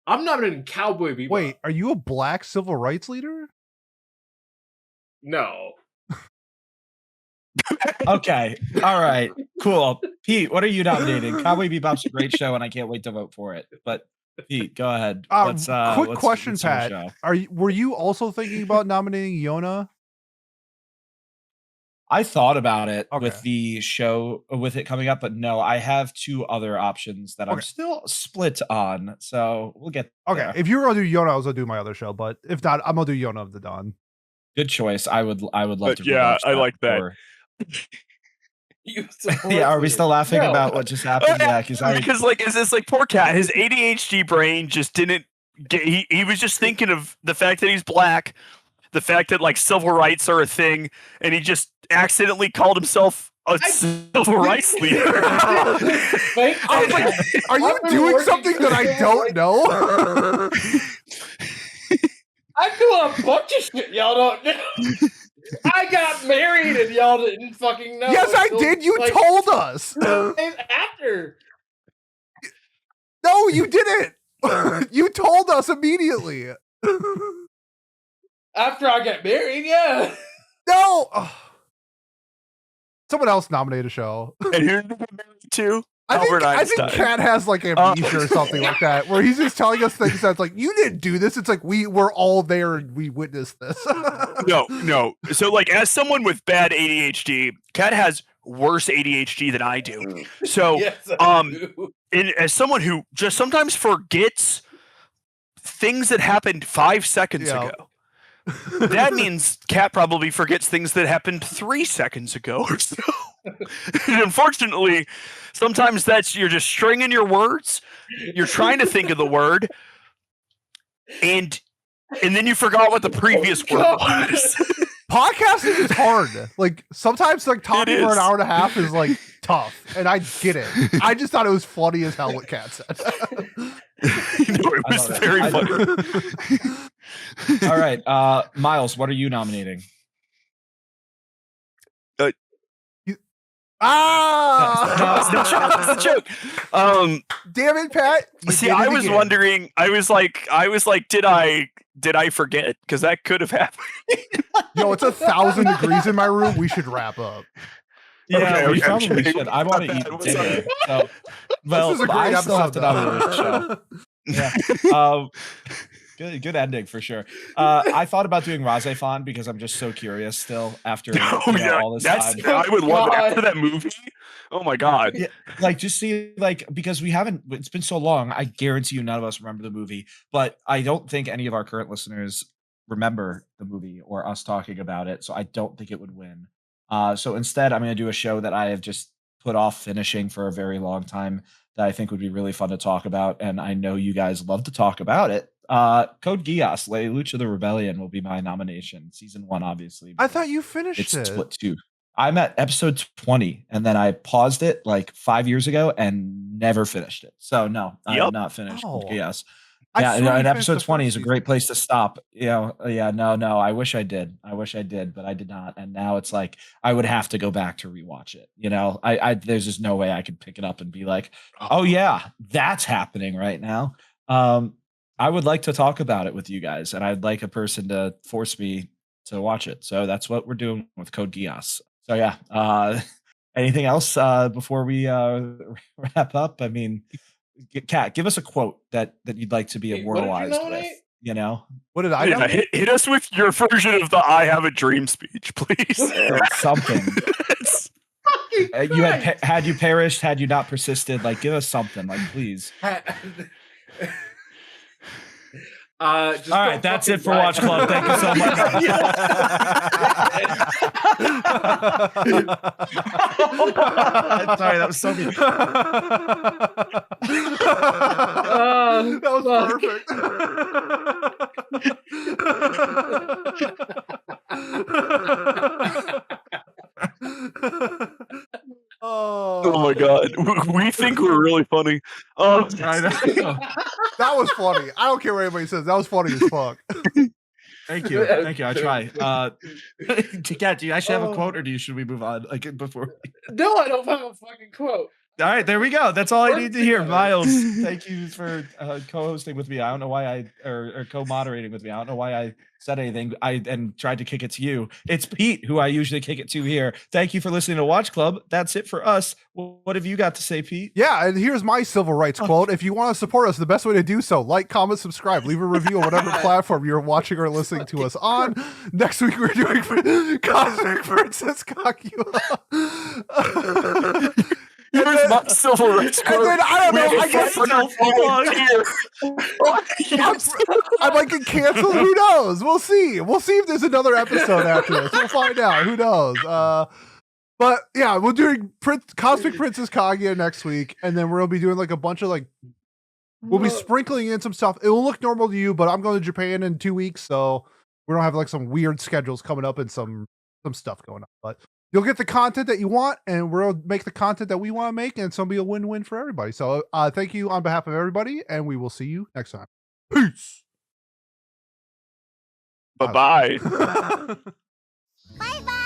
I'm nominating Cowboy Bebop. Wait, are you a black civil rights leader? No. Okay. All right. Cool. Pete, what are you nominating? Cowboy Bebop's a great show, and I can't wait to vote for it. But Pete, go ahead. Quick question, Pat. Were you also thinking about nominating Yona? I thought about it with the show, with it coming up, but no, I have 2 other options that I'm still split on. So we'll get there. If you were gonna do Yona, I was gonna do my other show, but if not, I'm gonna do Yona of the Dawn. Good choice. I would love to. Yeah, I like that. Yeah, are we still laughing about what just happened? Yeah, because like, is this like poor Cat? His ADHD brain just didn't get. He was just thinking of the fact that he's black, the fact that like civil rights are a thing, and he just accidentally called himself a civil rights leader. I was like, are you doing something that I don't know? I do a bunch of shit y'all don't know. I got married and y'all didn't fucking know. Yes, I did. You told us. After. No, you didn't. You told us immediately. After I got married, yeah. No. Someone else nominate a show. And who did you get married to? I think Kat has like amnesia or something like that, where he's just telling us things that's like, you didn't do this. It's like we're all there and we witnessed this. No. So like, as someone with bad ADHD, Kat has worse ADHD than I do. So yes, I do. And as someone who just sometimes forgets things that happened 5 seconds ago, that means Kat probably forgets things that happened 3 seconds ago or so. And unfortunately, sometimes you're just stringing your words. You're trying to think of the word, and then you forgot what the previous word was. Podcasting is hard. Like sometimes, like talking for an hour and a half is like tough, and I get it. I just thought it was funny as hell what Kat said. It was very funny. All right, Miles, what are you nominating? That's the joke. Damn it, Pat. See, I was wondering. I was like, did I forget? Because that could have happened. Yo, it's 1,000 degrees in my room. We should wrap up. Yeah, we okay. probably should. I want to eat dinner. So, well, This is a great I still have episode, to nominate this show. Yeah. Good ending for sure. I thought about doing Razefon because I'm just so curious still after all this time. I would love it God. after that movie. Oh my god! Yeah, like just see because we haven't. It's been so long. I guarantee you, none of us remember the movie. But I don't think any of our current listeners remember the movie or us talking about it. So I don't think it would win. So instead, I'm going to do a show that I have just put off finishing for a very long time that I think would be really fun to talk about, and I know you guys love to talk about it. Code Geass, La Lucha the Rebellion will be my nomination. Season 1, obviously. I thought you finished It's it. split 2. I'm at episode 20, and then I paused it like 5 years ago and never finished it. So no, I have not finished Code Geass. Yeah, and episode 20 is a great place to stop. No, I wish I did. But I did not. And now it's like I would have to go back to rewatch it. I there's just no way I could pick it up and be like, oh yeah, that's happening right now. I would like to talk about it with you guys, and I'd like a person to force me to watch it. So that's what we're doing with Code Geass. So yeah. Anything else before we wrap up? I mean, Kat, give us a quote that you'd like to be immortalized with. What did I know? Hit us with your version of the "I Have a Dream" speech, please. Something. You had you perished, had you not persisted. Like, give us something. Like, please. All right, that's it for Watch Club. Thank you so much. Sorry, that was so good. That was perfect. Oh my god, we think we're really funny. Oh, I know. That was funny. I don't care what anybody says. That was funny as fuck. Thank you. I try. Kat, do you actually have a quote, or should we move on? Like before? No, I don't have a fucking quote. All right, there we go. That's all I need to hear. Miles, thank you for co-hosting with me. I don't know why or co-moderating with me. I don't know why I said anything. And tried to kick it to you. It's Pete, who I usually kick it to here. Thank you for listening to Watch Club. That's it for us. What have you got to say, Pete? Yeah, and here's my civil rights quote. If you want to support us, the best way to do so, like, comment, subscribe, leave a review on whatever platform you're watching or listening to us on. Next week, we're doing Cosmic Princess Kakula. Here's my civil rights quote. And then, I don't know, I guess I might get canceled. Who knows? We'll see. We'll see if there's another episode after this. We'll find out. Who knows? But yeah, we're doing Cosmic Princess Kaguya next week, and then we'll be doing like a bunch of we'll be sprinkling in some stuff. It will look normal to you, but I'm going to Japan in 2 weeks, so we don't have like some weird schedules coming up and some stuff going on. But you'll get the content that you want, and we'll make the content that we want to make, and it's going to be a win-win for everybody. So thank you on behalf of everybody, and we will see you next time. Peace. Bye-bye. Bye-bye.